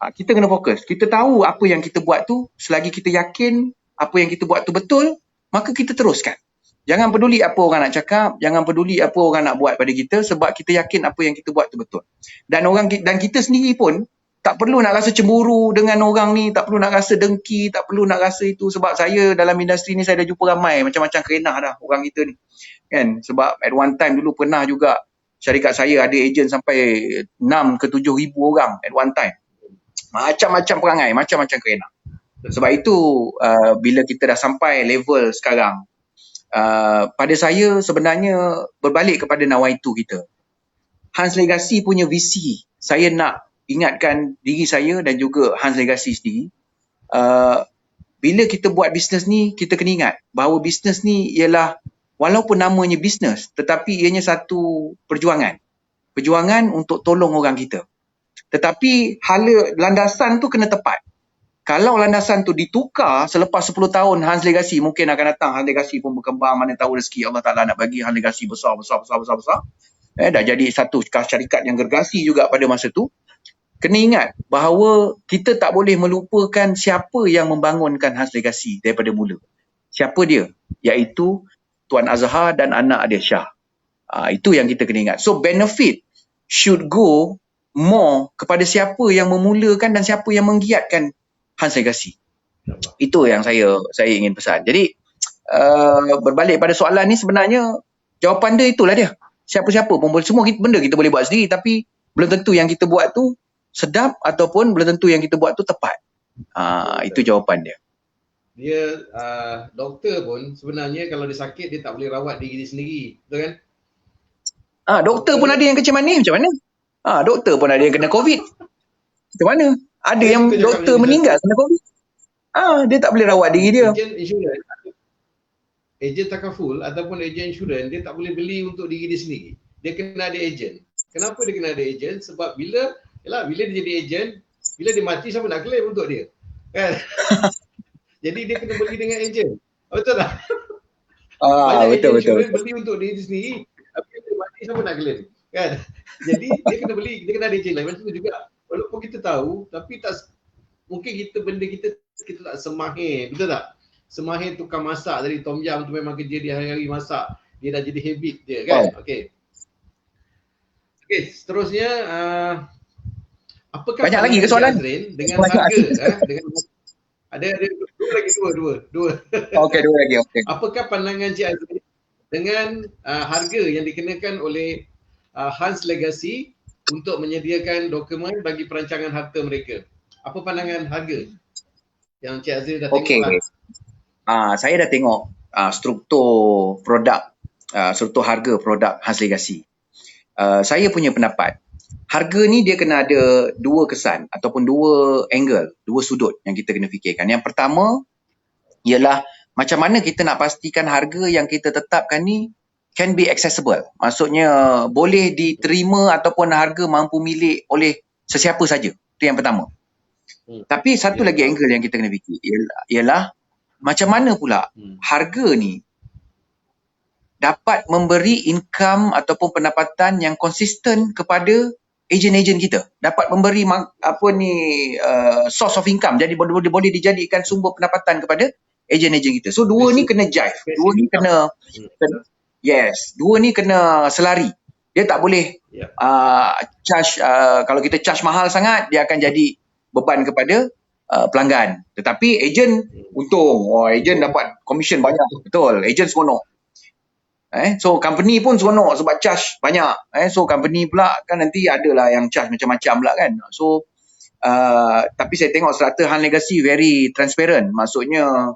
Kita kena fokus. Kita tahu apa yang kita buat tu, selagi kita yakin apa yang kita buat tu betul, maka kita teruskan. Jangan peduli apa orang nak cakap, jangan peduli apa orang nak buat pada kita, sebab kita yakin apa yang kita buat tu betul. Dan kita sendiri pun tak perlu nak rasa cemburu dengan orang ni, tak perlu nak rasa dengki, tak perlu nak rasa itu, sebab saya dalam industri ni saya dah jumpa ramai macam-macam kerenah dah orang kita ni. Kan? Sebab at one time dulu pernah juga syarikat saya ada ejen sampai 6 ke 7 ribu orang at one time. Macam-macam perangai, macam-macam kerenah. Sebab itu bila kita dah sampai level sekarang, pada saya sebenarnya berbalik kepada nawaitu kita. Hans Legacy punya visi, saya nak ingatkan diri saya dan juga Hans Legacy sendiri, bila kita buat bisnes ni, kita kena ingat bahawa bisnes ni ialah, walaupun namanya bisnes, tetapi ianya satu perjuangan. Perjuangan untuk tolong orang kita. Tetapi landasan tu kena tepat. Kalau landasan tu ditukar selepas 10 tahun, Hans Legacy mungkin akan datang. Hans Legacy pun berkembang, mana tahu rezeki Allah Ta'ala nak bagi Hans Legacy besar. Dah jadi satu syarikat yang gergasi juga pada masa tu. Kena ingat bahawa kita tak boleh melupakan siapa yang membangunkan Hans Legacy daripada mula. Siapa dia? Iaitu Tuan Azhar dan anak dia Shah. Itu yang kita kena ingat. So benefit should go more kepada siapa yang memulakan dan siapa yang menggiatkan Hans Legacy. Itu yang saya ingin pesan. Jadi berbalik pada soalan ni, sebenarnya jawapan dia itulah dia. Siapa-siapa pun boleh, semua benda kita boleh buat sendiri, tapi belum tentu yang kita buat tu sedap ataupun belum tentu yang kita buat tu tepat. Itu jawapan dia. Dia doktor pun sebenarnya kalau dia sakit dia tak boleh rawat diri dia sendiri, betul kan? Doktor pun ada yang kecil manis, macam mana? Doktor pun ada yang kena COVID. Macam mana? Ada yang doktor meninggal kena COVID. Dia tak boleh rawat diri dia. Ejen takaful ataupun ejen insurans, dia tak boleh beli untuk diri dia sendiri. Dia kena ada ejen. Kenapa dia kena ada ejen? Sebab bila dia jadi ejen, bila dia mati siapa nak claim untuk dia? Kan? Jadi dia kena beli dengan ejen. Betul tak? Betul. Beli untuk diri sendiri, tapi dia mati siapa nak claim? Kan? Jadi dia kena beli, dia kena ada ejen lain. Macam tu juga. Walaupun kita tahu, tapi mungkin benda kita tak semahir, betul tak? Semahir tukang masak dari Tom Yam tu memang kerja dia hari-hari masak. Dia dah jadi habit dia kan. Okey, seterusnya apakah banyak lagi ke soalan? Dengan harga dengan ada dua. Okey, dua lagi. Okey. Apakah pandangan Cik Azrin dengan harga yang dikenakan oleh Hans Legacy untuk menyediakan dokumen bagi perancangan harta mereka? Apa pandangan harga yang Cik Azrin dah tengok lah? Saya dah tengok struktur produk, struktur harga produk Hans Legacy. Saya punya pendapat, harga ni dia kena ada dua kesan ataupun dua angle, dua sudut yang kita kena fikirkan. Yang pertama ialah macam mana kita nak pastikan harga yang kita tetapkan ni can be accessible. Maksudnya boleh diterima ataupun harga mampu milik oleh sesiapa saja. Itu yang pertama. Tapi satu lagi angle yang kita kena fikir ialah macam mana pula harga ni dapat memberi income ataupun pendapatan yang konsisten kepada ejen-ejen kita. Dapat memberi source of income. Jadi boleh dijadikan sumber pendapatan kepada ejen-ejen kita. So dua ni kena jive. Dua ni kena selari. Dia tak boleh charge, kalau kita charge mahal sangat, dia akan jadi beban kepada pelanggan. Tetapi ejen untung. Ejen dapat komisen banyak. Betul. Ejen seronok. So company pun seronok sebab charge banyak. So company pula kan nanti adalah yang charge macam-macam pula kan. So tapi saya tengok strata Hans Legacy very transparent. Maksudnya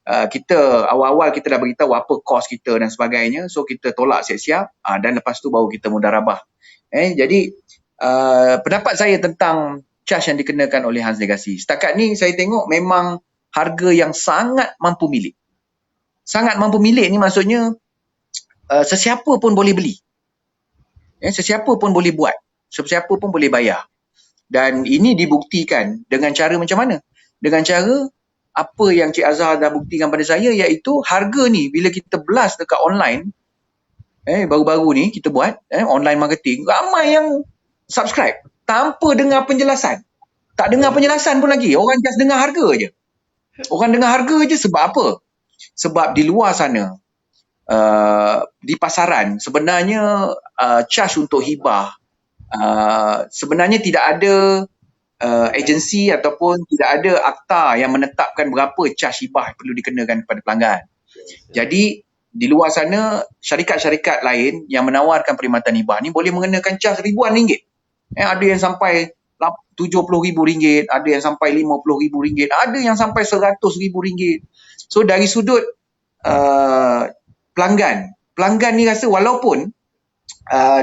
kita awal-awal kita dah beritahu apa kos kita dan sebagainya. So kita tolak siap-siap dan lepas tu baru kita mudarabah. Jadi pendapat saya tentang charge yang dikenakan oleh Hans Legacy, setakat ni saya tengok memang harga yang sangat mampu milik. Sangat mampu milik ni maksudnya sesiapa pun boleh beli. Sesiapa pun boleh buat. Sesiapa pun boleh bayar. Dan ini dibuktikan dengan cara macam mana? Dengan cara apa yang Cik Azhar dah buktikan pada saya, iaitu harga ni bila kita blast dekat online, baru-baru ni kita buat online marketing, ramai yang subscribe. tanpa dengar penjelasan. Tak dengar penjelasan pun lagi. Orang just dengar harga je. Orang dengar harga je sebab apa? Sebab di luar sana, di pasaran, sebenarnya charge untuk hibah, sebenarnya tidak ada agensi ataupun tidak ada akta yang menetapkan berapa charge hibah perlu dikenakan kepada pelanggan. Jadi, di luar sana, syarikat-syarikat lain yang menawarkan perkhidmatan hibah ni boleh mengenakan charge ribuan ringgit. Ada yang sampai RM70,000, ada yang sampai RM50,000, ada yang sampai RM100,000. So dari sudut pelanggan ni rasa walaupun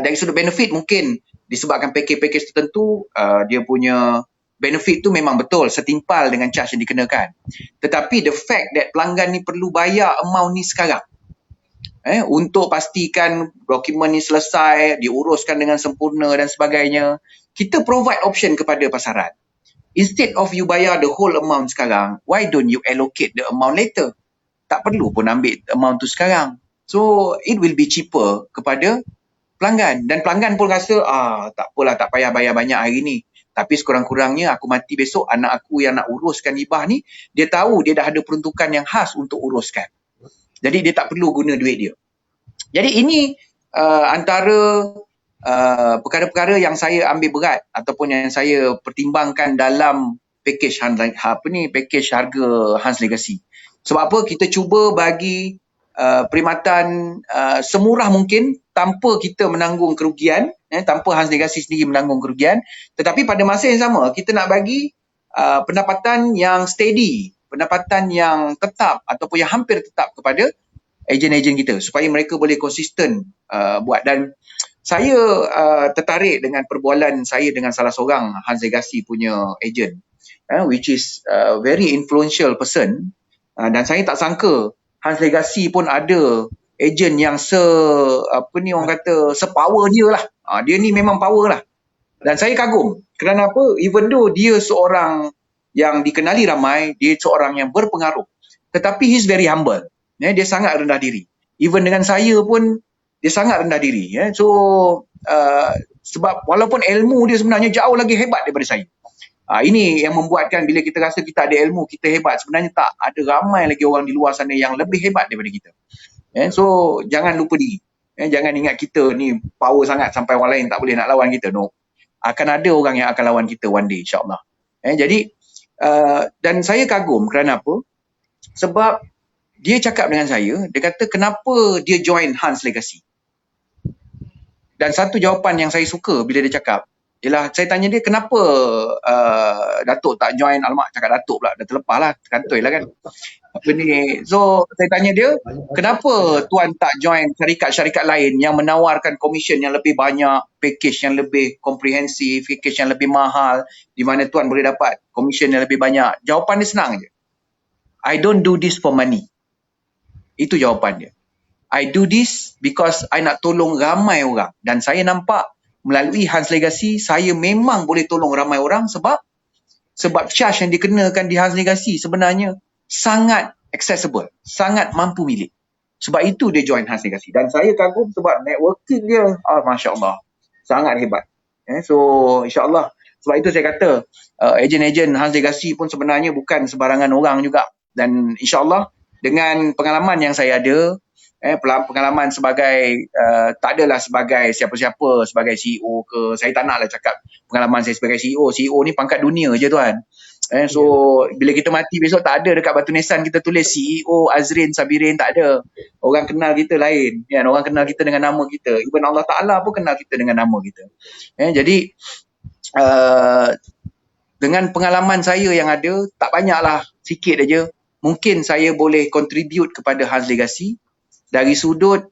dari sudut benefit mungkin disebabkan package tertentu, dia punya benefit tu memang betul setimpal dengan charge yang dikenakan. Tetapi the fact that pelanggan ni perlu bayar amount ni sekarang, untuk pastikan dokumen ni selesai, diuruskan dengan sempurna dan sebagainya, kita provide option kepada pasaran. Instead of you bayar the whole amount sekarang, why don't you allocate the amount later? Tak perlu pun ambil amount tu sekarang. So, it will be cheaper kepada pelanggan. Dan pelanggan pun rasa, tak apalah, tak payah bayar banyak hari ni. Tapi sekurang-kurangnya aku mati besok, anak aku yang nak uruskan hibah ni, dia tahu dia dah ada peruntukan yang khas untuk uruskan. Jadi, dia tak perlu guna duit dia. Jadi, ini antara perkara-perkara yang saya ambil berat ataupun yang saya pertimbangkan dalam package package harga Hans Legacy. Sebab apa? Kita cuba bagi perkhidmatan semurah mungkin tanpa kita menanggung kerugian, tanpa Hans Legacy sendiri menanggung kerugian, tetapi pada masa yang sama kita nak bagi pendapatan yang steady, pendapatan yang tetap ataupun yang hampir tetap kepada ejen-ejen kita supaya mereka boleh konsisten buat. Dan saya tertarik dengan perbualan saya dengan salah seorang Hans Legacy punya ejen, which is very influential person, dan saya tak sangka Hans Legacy pun ada ejen yang orang kata sepower dia lah. Dia ni memang power lah. Dan saya kagum. Kerana apa? Even though dia seorang yang dikenali ramai, dia seorang yang berpengaruh, tetapi he's very humble. Dia sangat rendah diri. Even dengan saya pun dia sangat rendah diri. So sebab walaupun ilmu dia sebenarnya jauh lagi hebat daripada saya. Ini yang membuatkan bila kita rasa kita ada ilmu, kita hebat. Sebenarnya tak. Ada ramai lagi orang di luar sana yang lebih hebat daripada kita. So jangan lupa diri. Jangan ingat kita ni power sangat sampai orang lain tak boleh nak lawan kita. No. Akan ada orang yang akan lawan kita one day, insyaAllah. Jadi dan saya kagum kerana apa? Sebab dia cakap dengan saya, dia kata kenapa dia join Hans Legacy. Dan satu jawapan yang saya suka bila dia cakap, ialah saya tanya dia kenapa Datuk tak join, alamak cakap Datuk pula, dah terlepas lah, kantoi lah kan. Apa ni? So saya tanya dia, kenapa tuan tak join syarikat-syarikat lain yang menawarkan komisen yang lebih banyak, package yang lebih komprehensif, package yang lebih mahal, di mana tuan boleh dapat komisen yang lebih banyak. Jawapan dia senang je. I don't do this for money. Itu jawapan dia. I do this because I nak tolong ramai orang. Dan saya nampak melalui Hans Legacy, saya memang boleh tolong ramai orang sebab charge yang dikenakan di Hans Legacy sebenarnya sangat accessible, sangat mampu milik. Sebab itu dia join Hans Legacy. Dan saya kagum sebab networking dia, Masya Allah, sangat hebat. So, insyaAllah. Sebab itu saya kata, ejen-ejen Hans Legacy pun sebenarnya bukan sebarangan orang juga. Dan insyaAllah, dengan pengalaman yang saya ada, pengalaman sebagai, tak adalah sebagai siapa-siapa, sebagai CEO ke, saya tak naklah cakap pengalaman saya sebagai CEO. CEO ni pangkat dunia je tuan. So, bila kita mati besok tak ada dekat batu nisan kita tulis CEO Azrin Sabirin, tak ada. Orang kenal kita lain. Orang kenal kita dengan nama kita. Even Allah Ta'ala pun kenal kita dengan nama kita. Jadi, dengan pengalaman saya yang ada, tak banyaklah, sikit aja. Mungkin saya boleh contribute kepada Hans Legacy dari sudut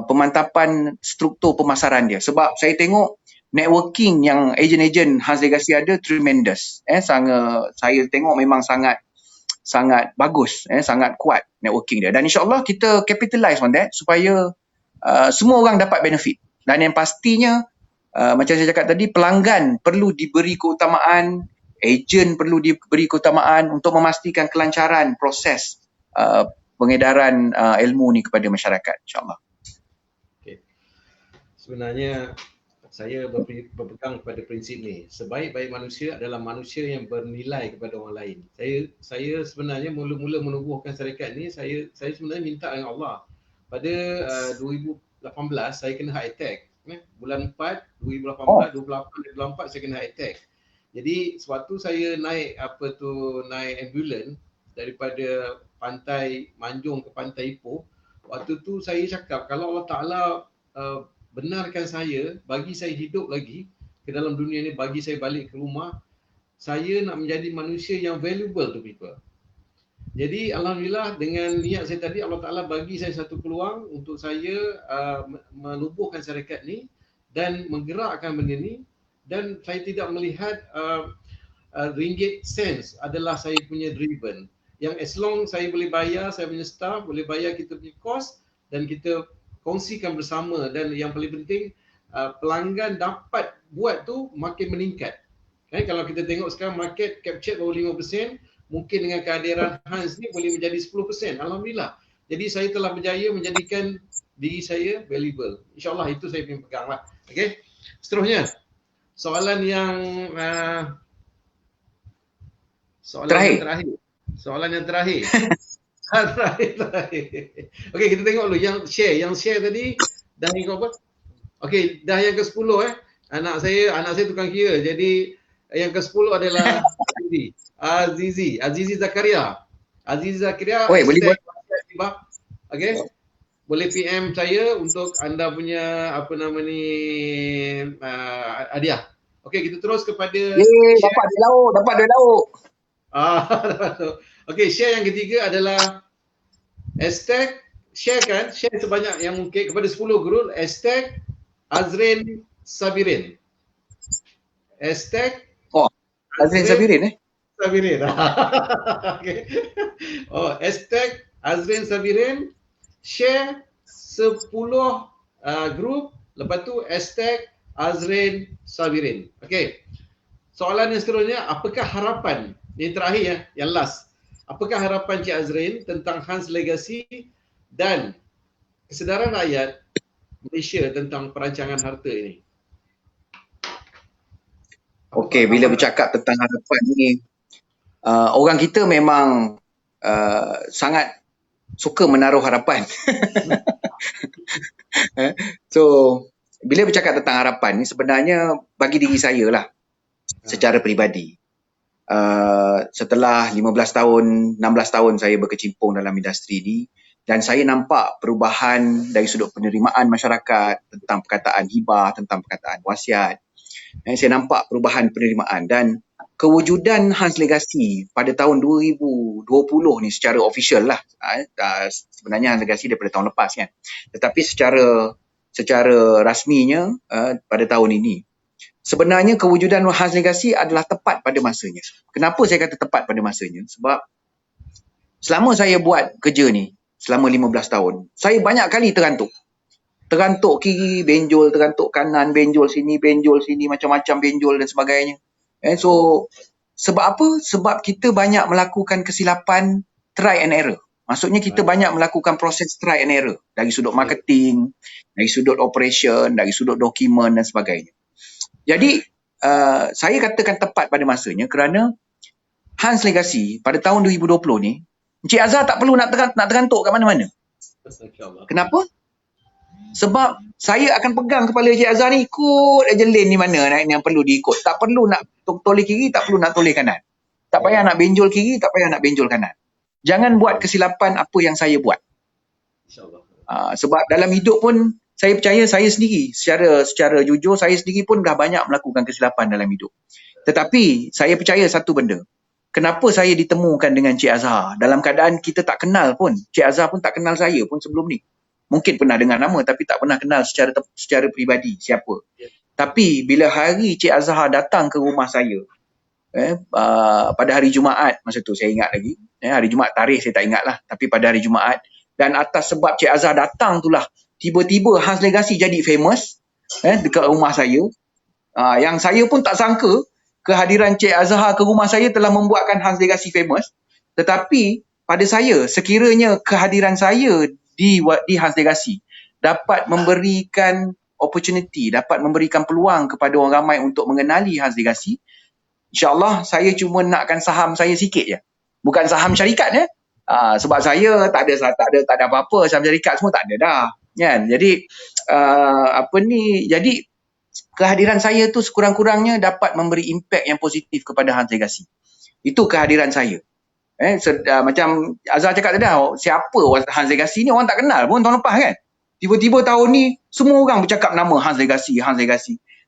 pemantapan struktur pemasaran dia. Sebab saya tengok networking yang ejen-ejen Hans Legacy ada tremendous. Saya tengok memang sangat bagus, sangat kuat networking dia. Dan insyaAllah kita capitalize on that supaya semua orang dapat benefit. Dan yang pastinya, macam saya cakap tadi, pelanggan perlu diberi keutamaan, ejen perlu diberi keutamaan untuk memastikan kelancaran proses pengedaran ilmu ni kepada masyarakat, insyaAllah. Okay. Sebenarnya saya berpegang pada prinsip ni. Sebaik-baik manusia adalah manusia yang bernilai kepada orang lain. Saya sebenarnya mula-mula menubuhkan syarikat ni, saya sebenarnya minta dengan Allah. Pada 2018 saya kena heart attack. Bulan 4 2018, 28 saya kena heart attack. Jadi sewaktu saya naik naik ambulans daripada pantai Manjung ke pantai Ipoh, waktu tu saya cakap kalau Allah Taala benarkan saya, bagi saya hidup lagi ke dalam dunia ni, bagi saya balik ke rumah, saya nak menjadi manusia yang valuable to people. Jadi alhamdulillah dengan niat saya tadi, Allah Taala bagi saya satu peluang untuk saya menubuhkan syarikat ni dan menggerakkan benda ni, dan saya tidak melihat ringgit cents adalah saya punya driven. Yang as long saya boleh bayar, saya punya staff boleh bayar kita punya cost dan kita kongsikan bersama, dan yang paling penting pelanggan dapat buat tu makin meningkat. Kalau kita tengok sekarang market capture baru 5%, mungkin dengan kehadiran Hans ni boleh menjadi 10%. Alhamdulillah. Jadi saya telah berjaya menjadikan diri saya valuable. InsyaAllah itu saya punya pegang lah. Okay. Seterusnya, soalan yang terakhir. Soalan yang terakhir. Terakhir. Okey, kita tengok dulu yang share tadi dah yang apa? Okey, dah yang ke-10 Anak saya tukang kira. Jadi yang ke-10 adalah Azizi Zakaria. Oi, boleh buat. Okey. Boleh PM saya untuk anda punya hadiah. Okey, kita terus kepada dapat duit lauk. Okey, share yang ketiga adalah share sebanyak yang mungkin kepada 10 guru, #Azrin Sabirin. Azrin Sabirin Sabirin. Okey. #Azrin Sabirin, share 10 grup, lepas tu #Azrin Sabirin. Okey. Soalan yang seterusnya, apakah harapan? Yang terakhir yang last. Apakah harapan Cik Azrin tentang Hans Legacy dan kesedaran rakyat Malaysia tentang perancangan harta ini? Okey, bila bercakap tentang harapan ni, orang kita memang sangat suka menaruh harapan. So, bila bercakap tentang harapan ni, sebenarnya bagi diri saya lah, secara peribadi. Setelah 15 tahun, 16 tahun saya berkecimpung dalam industri ni, dan saya nampak perubahan dari sudut penerimaan masyarakat tentang perkataan hibah, tentang perkataan wasiat. Saya nampak perubahan penerimaan dan kewujudan Hans Legacy pada tahun 2020 ni secara official lah. Sebenarnya Hans Legacy daripada tahun lepas kan. Tetapi secara rasminya pada tahun ini, sebenarnya kewujudan Hans Legacy adalah tepat pada masanya. Kenapa saya kata tepat pada masanya? Sebab selama saya buat kerja ni, selama 15 tahun, saya banyak kali terantuk. Terantuk kiri, benjol, terantuk kanan, benjol sini, macam-macam benjol dan sebagainya. So, sebab apa? Sebab kita banyak melakukan kesilapan try and error. Maksudnya kita banyak melakukan proses try and error. Dari sudut marketing, dari sudut operation, dari sudut dokumen dan sebagainya. Jadi, saya katakan tepat pada masanya kerana Hans Legacy pada tahun 2020 ni, Encik Azhar tak perlu nak terantuk kat mana-mana. Kenapa? Sebab saya akan pegang kepala Encik Azhar ni, ikut aja lane ni mana yang perlu diikut. Tak perlu nak toleh kiri, tak perlu nak toleh kanan. Tak payah nak benjol kiri, tak payah nak benjol kanan. Jangan buat kesilapan apa yang saya buat. Sebab dalam hidup pun, saya percaya saya sendiri, secara jujur, saya sendiri pun dah banyak melakukan kesilapan dalam hidup. Tetapi, saya percaya satu benda. Kenapa saya ditemukan dengan Cik Azhar? Dalam keadaan kita tak kenal pun. Cik Azhar pun tak kenal saya pun sebelum ni. Mungkin pernah dengar nama, tapi tak pernah kenal secara peribadi siapa. Tapi, bila hari Cik Azhar datang ke rumah saya, pada hari Jumaat, masa tu saya ingat lagi. Hari Jumaat, tarikh saya tak ingat lah. Tapi pada hari Jumaat, dan atas sebab Cik Azhar datang tu lah, tiba-tiba Hans Legacy jadi famous dekat rumah saya. Yang saya pun tak sangka kehadiran Cik Azhar ke rumah saya telah membuatkan Hans Legacy famous. Tetapi pada saya, sekiranya kehadiran saya di Hans Legacy dapat memberikan opportunity, dapat memberikan peluang kepada orang ramai untuk mengenali Hans Legacy, InsyaAllah saya cuma nakkan saham saya sikit je. Bukan saham syarikat ya. Sebab saya tak ada apa-apa, saham syarikat semua tak ada dah. Kan? Jadi jadi kehadiran saya tu sekurang-kurangnya dapat memberi impact yang positif kepada Hans Legacy. Itu kehadiran saya. Macam Azhar cakap tadi, siapa Hans Legacy ni, orang tak kenal pun tahun lepas kan. Tiba-tiba tahun ni semua orang bercakap nama Hans Legacy.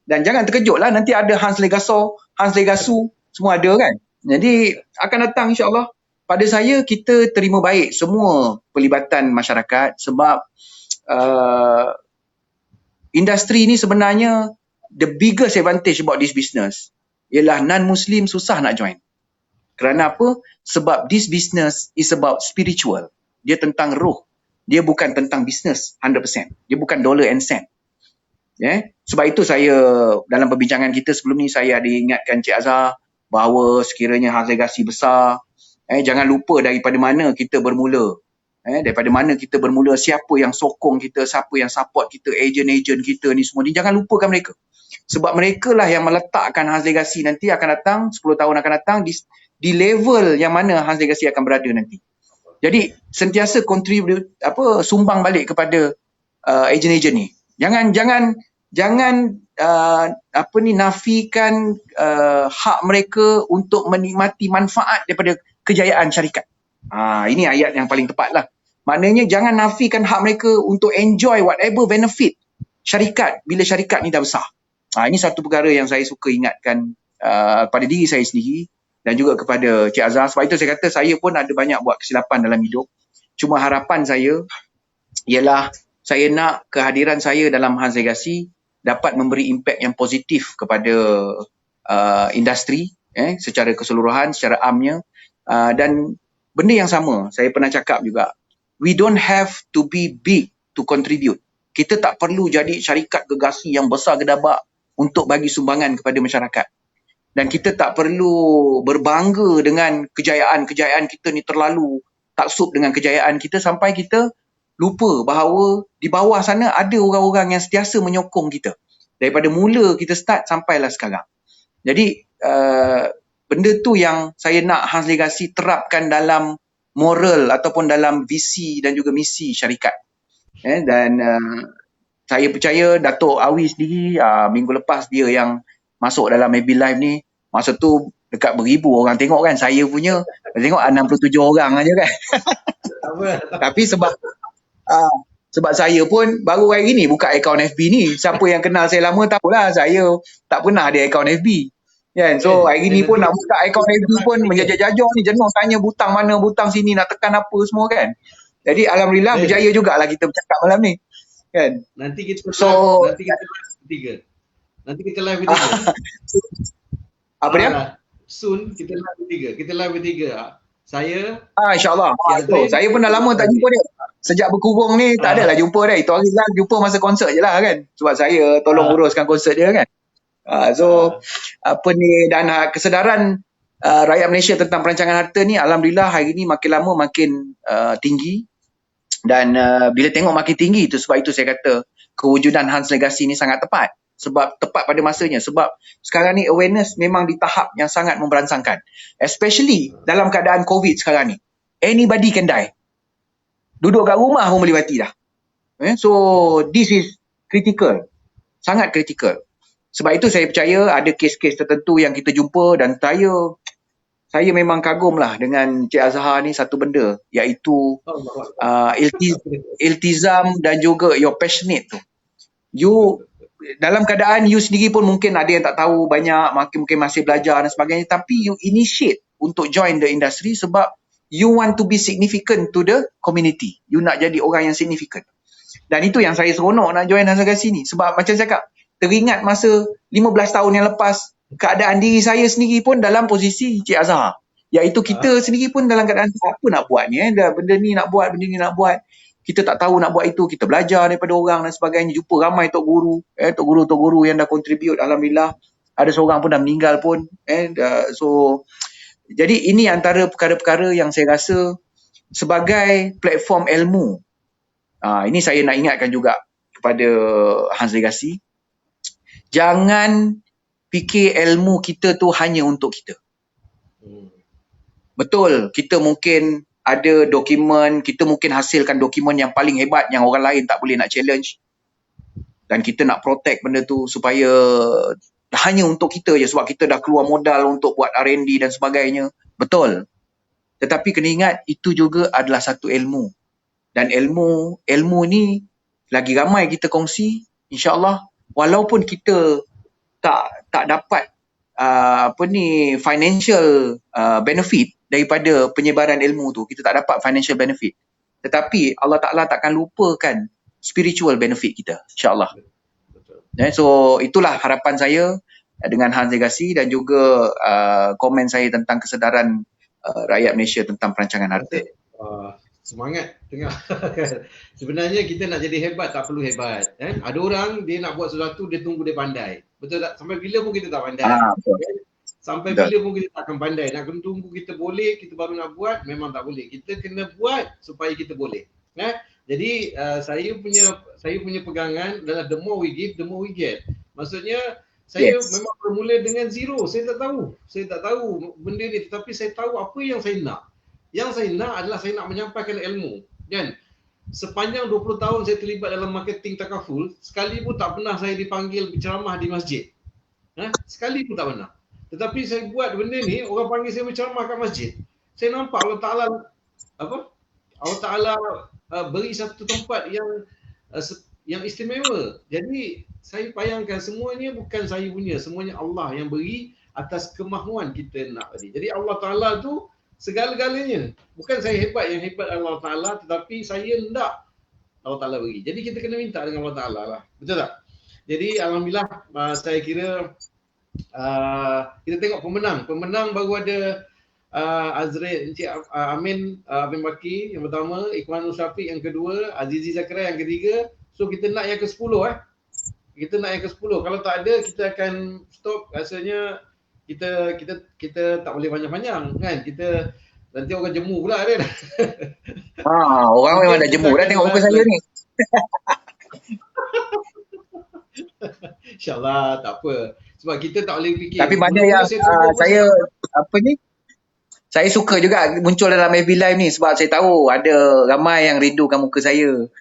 Dan jangan terkejut lah, nanti ada Hans Legaso, Hans Legasu, semua ada kan. Jadi akan datang insyaAllah. Pada saya, kita terima baik semua pelibatan masyarakat sebab industri ni sebenarnya the biggest advantage about this business ialah non-Muslim susah nak join. Kerana apa? Sebab this business is about spiritual. Dia tentang roh. Dia bukan tentang business 100%. Dia bukan dollar and cent. Sebab itu saya dalam perbincangan kita sebelum ni saya ada ingatkan Cik Azhar bahawa sekiranya Hans Legacy besar, jangan lupa daripada mana kita bermula. Daripada mana kita bermula, siapa yang sokong kita, siapa yang support kita, ejen-ejen kita ni semua ni, jangan lupakan mereka. Sebab mereka lah yang meletakkan Hans Legacy nanti akan datang, 10 tahun akan datang di level yang mana Hans Legacy akan berada nanti. Jadi sentiasa sumbang balik kepada ejen-ejen ni. Jangan nafikan hak mereka untuk menikmati manfaat daripada kejayaan syarikat. Ini ayat yang paling tepat lah. Maknanya jangan nafikan hak mereka untuk enjoy whatever benefit syarikat bila syarikat ni dah besar. Ini satu perkara yang saya suka ingatkan pada diri saya sendiri dan juga kepada Cik Azhar. Sebab itu saya kata saya pun ada banyak buat kesilapan dalam hidup. Cuma harapan saya ialah saya nak kehadiran saya dalam Hans Legacy dapat memberi impact yang positif kepada industri secara keseluruhan, secara amnya. Dan benda yang sama, saya pernah cakap juga, we don't have to be big to contribute. Kita tak perlu jadi syarikat gegasi yang besar gedabak untuk bagi sumbangan kepada masyarakat. Dan kita tak perlu berbangga dengan kejayaan-kejayaan kita ni, terlalu taksub dengan kejayaan kita sampai kita lupa bahawa di bawah sana ada orang-orang yang sentiasa menyokong kita. Daripada mula kita start sampailah sekarang. Jadi benda tu yang saya nak Hans Legacy terapkan dalam moral ataupun dalam visi dan juga misi syarikat. Dan saya percaya Dato' Awi sendiri minggu lepas dia yang masuk dalam AB Live ni, masa tu dekat beribu orang tengok kan. Saya punya tengok 67 orang aja kan. Tapi sebab saya pun baru hari ni buka akaun FB ni. Siapa yang kenal saya lama tahulah saya tak pernah ada akaun FB. Kan? So hari ni pun nak buka akaun FB pun menjajah-jajah ni, jenuh tanya butang mana, butang sini, nak tekan apa semua kan. Jadi alhamdulillah berjaya jugalah kita bercakap malam ni. Kan? Nanti kita live bertiga. Apa dia? Soon kita live bertiga. Saya insyaAllah. Saya pun dah lama tak jumpa dia. Sejak berkurung ni tak adalah jumpa dia. Itu hari lah jumpa masa konsert je lah kan. Sebab saya tolong uruskan konsert dia kan. Dan kesedaran rakyat Malaysia tentang perancangan harta ni alhamdulillah hari ni makin lama makin tinggi. Dan bila tengok makin tinggi tu, sebab itu saya kata kewujudan Hans Legacy ni sangat tepat. Sebab tepat pada masanya. Sebab sekarang ni awareness memang di tahap yang sangat memberansangkan. Especially dalam keadaan COVID sekarang ni. Anybody can die. Duduk kat rumah pun boleh mati dah. So this is critical. Sangat critical. Sebab itu saya percaya ada kes-kes tertentu yang kita jumpa dan saya memang kagum lah dengan Cik Azhar ni satu benda, iaitu iltizam dan juga your passionate tu. You dalam keadaan you sendiri pun mungkin ada yang tak tahu banyak, mungkin masih belajar dan sebagainya, tapi you initiate untuk join the industry sebab you want to be significant to the community. You nak jadi orang yang significant. Dan itu yang saya seronok nak join Hans Legacy ni. Sebab macam saya cakap, teringat masa 15 tahun yang lepas, keadaan diri saya sendiri pun dalam posisi Cik Azhar. Iaitu kita sendiri pun dalam keadaan apa nak buat ni. Benda ni nak buat, benda ni nak buat. Kita tak tahu nak buat itu. Kita belajar daripada orang dan sebagainya. Jumpa ramai tok guru yang dah contribute. Alhamdulillah. Ada seorang pun dah meninggal pun. Jadi ini antara perkara-perkara yang saya rasa sebagai platform ilmu. Ini saya nak ingatkan juga kepada Hans Legacy, jangan fikir ilmu kita tu hanya untuk kita. Betul, kita mungkin ada dokumen, kita mungkin hasilkan dokumen yang paling hebat yang orang lain tak boleh nak challenge. Dan kita nak protect benda tu supaya hanya untuk kita je sebab kita dah keluar modal untuk buat R&D dan sebagainya. Betul. Tetapi kena ingat itu juga adalah satu ilmu. Dan ilmu ni lagi ramai kita kongsi, insya-Allah walaupun kita tak dapat financial benefit daripada penyebaran ilmu tu, kita tak dapat financial benefit. Tetapi Allah Taala takkan lupakan spiritual benefit kita, insya-Allah. So itulah harapan saya dengan Hans Legacy dan juga komen saya tentang kesedaran rakyat Malaysia tentang perancangan harta. Semangat tengah. Sebenarnya kita nak jadi hebat tak perlu hebat. Ada orang dia nak buat sesuatu dia tunggu dia pandai. Betul tak? Sampai bila pun kita tak pandai. Sampai bila pun kita tak akan pandai. Nak kena tunggu kita boleh, kita baru nak buat, memang tak boleh. Kita kena buat supaya kita boleh. Jadi saya punya pegangan adalah the more we give, the more we get. Maksudnya saya memang bermula dengan zero. Saya tak tahu benda ni, tetapi saya tahu apa yang saya nak. Yang saya nak adalah saya nak menyampaikan ilmu. Dan sepanjang 20 tahun saya terlibat dalam marketing takaful, sekali pun tak pernah saya dipanggil berceramah di masjid. Sekali pun tak pernah. Tetapi saya buat benda ni, orang panggil saya berceramah kat masjid. Saya nampak Allah Taala beri satu tempat yang istimewa. Jadi saya bayangkan semuanya bukan saya punya, semuanya Allah yang beri atas kemahuan kita nak tadi. Jadi Allah Taala tu segala-galanya. Bukan saya hebat, yang hebat Allah Ta'ala, tetapi saya nak Allah Ta'ala beri. Jadi kita kena minta dengan Allah Ta'ala lah. Betul tak? Jadi Alhamdulillah saya kira kita tengok pemenang. Pemenang baru ada Azrin, Encik Amin Baki yang pertama, Ikhwanul Syafiq yang kedua, Azizi Zakaria yang ketiga. So kita nak yang ke-10 Kita nak yang ke-10. Kalau tak ada kita akan stop. Rasanya kita tak boleh panjang-panjang kan, kita nanti orang jemu pula kan. Orang memang dah jemu dah tengok muka saya ni. InsyaAllah tak apa, sebab kita tak boleh fikir. Tapi mana yang saya suka juga muncul dalam FB Live ni sebab saya tahu ada ramai yang rindukan muka saya.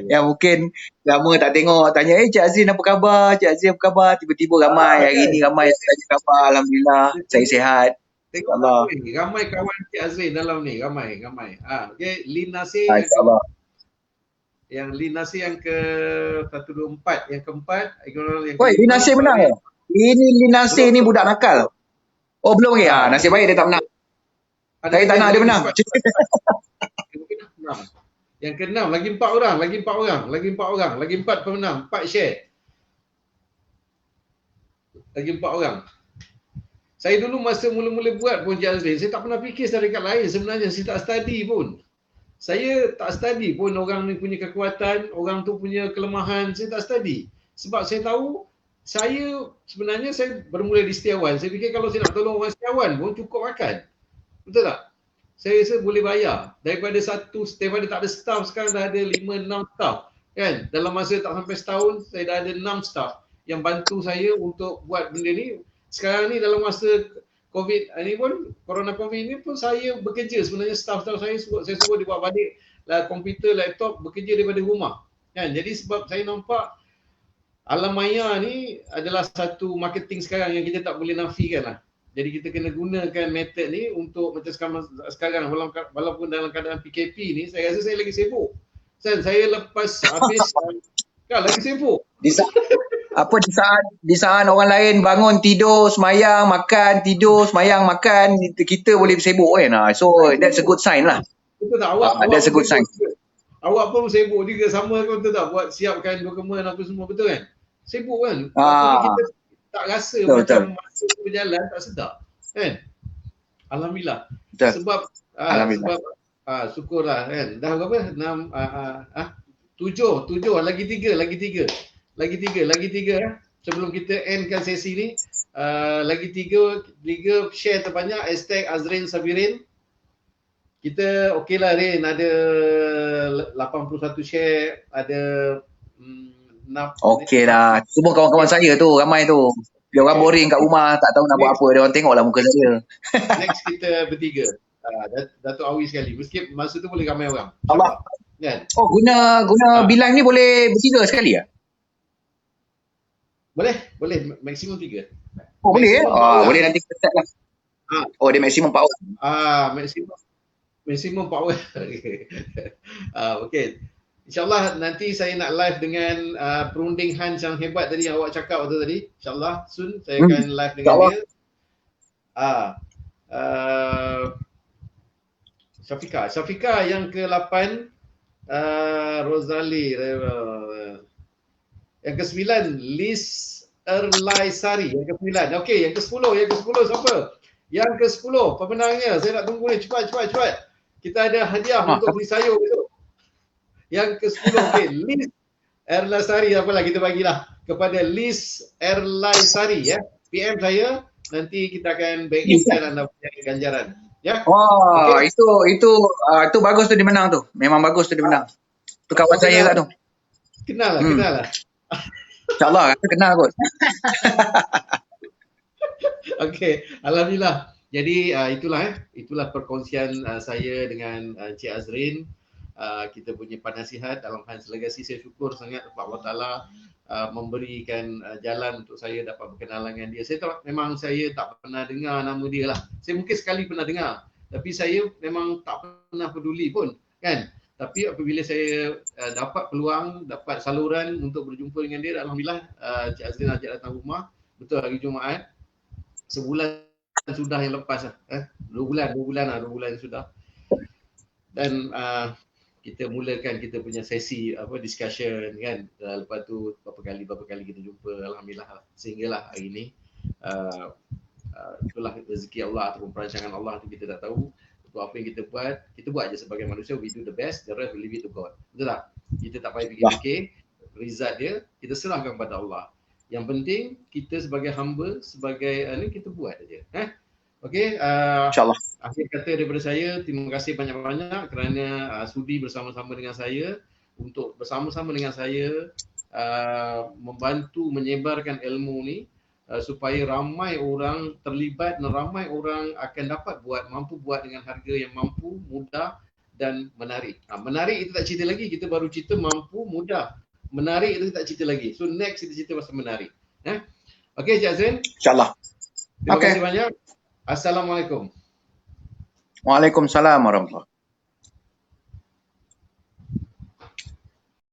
Yang mungkin lama tak tengok, tanya, Cik Azrin apa khabar? Cik Azrin apa khabar? Tiba-tiba ramai, hari ni ramai yang tanya khabar. Alhamdulillah, saya sihat. Tengok ramai kawan Cik Azrin dalam ni, ramai. Okay, Lin Nasir yang Lin Nasir yang ke-124, yang keempat. Lin Nasir menang ke? Ini Lin Nasir ni budak nakal. Oh belum lagi. Nasib baik dia tak menang. Saya tak nak dia menang. Yang ke-6 lagi 4 orang, lagi 4 pemenang, 4 share. Lagi 4 orang. Saya dulu masa mula-mula buat pun Cik Azrin, saya tak pernah fikir syarikat lain sebenarnya, saya tak study pun. Saya tak study pun orang ni punya kekuatan, orang tu punya kelemahan, saya tak study. Sebab saya tahu saya bermula di Setiawan. Saya fikir kalau saya nak tolong orang Setiawan pun cukup makan. Betul tak? Saya rasa boleh bayar. Daripada tak ada staff, sekarang dah ada 5-6 staff. Kan? Dalam masa tak sampai setahun, saya dah ada 6 staff yang bantu saya untuk buat benda ni. Sekarang ni dalam masa COVID ni pun, Corona COVID ni pun saya bekerja. Sebenarnya staff-staff saya suruh dia buat balik komputer, laptop, bekerja daripada rumah. Kan? Jadi sebab saya nampak alam maya ni adalah satu marketing sekarang yang kita tak boleh nafikan lah. Jadi kita kena gunakan method ni untuk macam sekarang walaupun dalam keadaan PKP ni, saya rasa saya lagi sibuk. Saya lepas habis lagi sibuk. Di saat orang lain bangun, tidur, semayang, makan, tidur, semayang, makan, kita boleh sibuk kan. So that's a good sign lah. Betul tak? Awak that's a good sign. Awak pun sibuk juga sama kan, betul tak? Buat siapkan dokumen apa semua, betul kan? Sibuk kan? Kita tak rasa macam masa berjalan tak sedap. Kan? Alhamdulillah. Betul. Sebab syukurlah kan. Dah berapa? 7 lagi 3 sebelum kita endkan sesi ni. Lagi 3 share terbanyak #Azrin Sabirin. Kita okey lah Rin, ada 81 share, ada Okey dah. Semua kawan-kawan saya tu, ramai tu. Dia orang boring kat rumah, tak tahu nak buat apa. Dia orang tengoklah muka saya. Next kita bertiga. Datuk Awi sekali. Meski masa tu boleh ramai orang. Allah. InsyaAllah. Kan? Oh, guna bilang ni boleh bertiga sekali ya? Boleh. Maksimum 3. Oh, boleh ya? Boleh nanti kita set lah. Oh, dia maksimum 4 orang. Maksimum 4 orang. Okey. InsyaAllah nanti saya nak live dengan perunding Hans yang hebat tadi yang awak cakap waktu tadi. InsyaAllah soon saya akan live dengan dia. Syafika yang ke-8, Rozali yang ke-9, Liz Erlaisari yang ke-9. Okey, yang ke-10 siapa? Yang ke-10 pemenangnya. Saya nak tunggu ni cepat. Kita ada hadiah untuk beli sayur besok. Yang ke-10 okey, Liz Erlaisari, apalah kita bagilah kepada Liz Erlaisari ya. PM saya, nanti kita akan bagikan anda punya ganjaran. Ya. Okay. Itu bagus tu dia menang tu. Memang bagus tu dia menang. Tu kawan saya kat tu. Kenal lah. InsyaAllah aku kenal kot. Okey, alhamdulillah. Jadi itulah perkongsian saya dengan Encik Azrin. Kita punya penasihat dalam Hans Legacy. Saya syukur sangat kepada Allah Taala memberikan jalan untuk saya dapat berkenalan dengan dia. Memang saya tak pernah dengar nama dia lah. Saya mungkin sekali pernah dengar, tapi saya memang tak pernah peduli pun kan. Tapi apabila saya dapat peluang, dapat saluran untuk berjumpa dengan dia, alhamdulillah Cik Azrin ajak datang rumah. Betul hari Jumaat. Sebulan sudah yang lepas lah. 2 bulan sudah. Dan kita mulakan kita punya sesi discussion kan. Lepas tu berapa kali kita jumpa, alhamdulillah sehinggalah hari ini. Itulah rezeki Allah ataupun perancangan Allah tu kita tak tahu. Untuk apa yang kita buat je sebagai manusia. We do the best, the rest we leave it to God. Betul tak? Kita tak payah fikir-fikir result dia, kita serahkan kepada Allah. Yang penting kita sebagai hamba, sebagai kita buat aja. Okey, InsyaAllah. Akhir kata daripada saya, terima kasih banyak-banyak kerana sudi bersama-sama dengan saya untuk bersama-sama dengan saya membantu menyebarkan ilmu ni supaya ramai orang terlibat dan ramai orang akan dapat mampu buat dengan harga yang mampu, mudah dan menarik. Menarik itu tak cerita lagi, kita baru cerita mampu, mudah. Menarik itu tak cerita lagi. So next kita cerita pasal menarik. Okey, Cik Azrin. InsyaAllah. Terima kasih banyak. Assalamualaikum. Waalaikumsalam warahmatullahi wabarakatuh.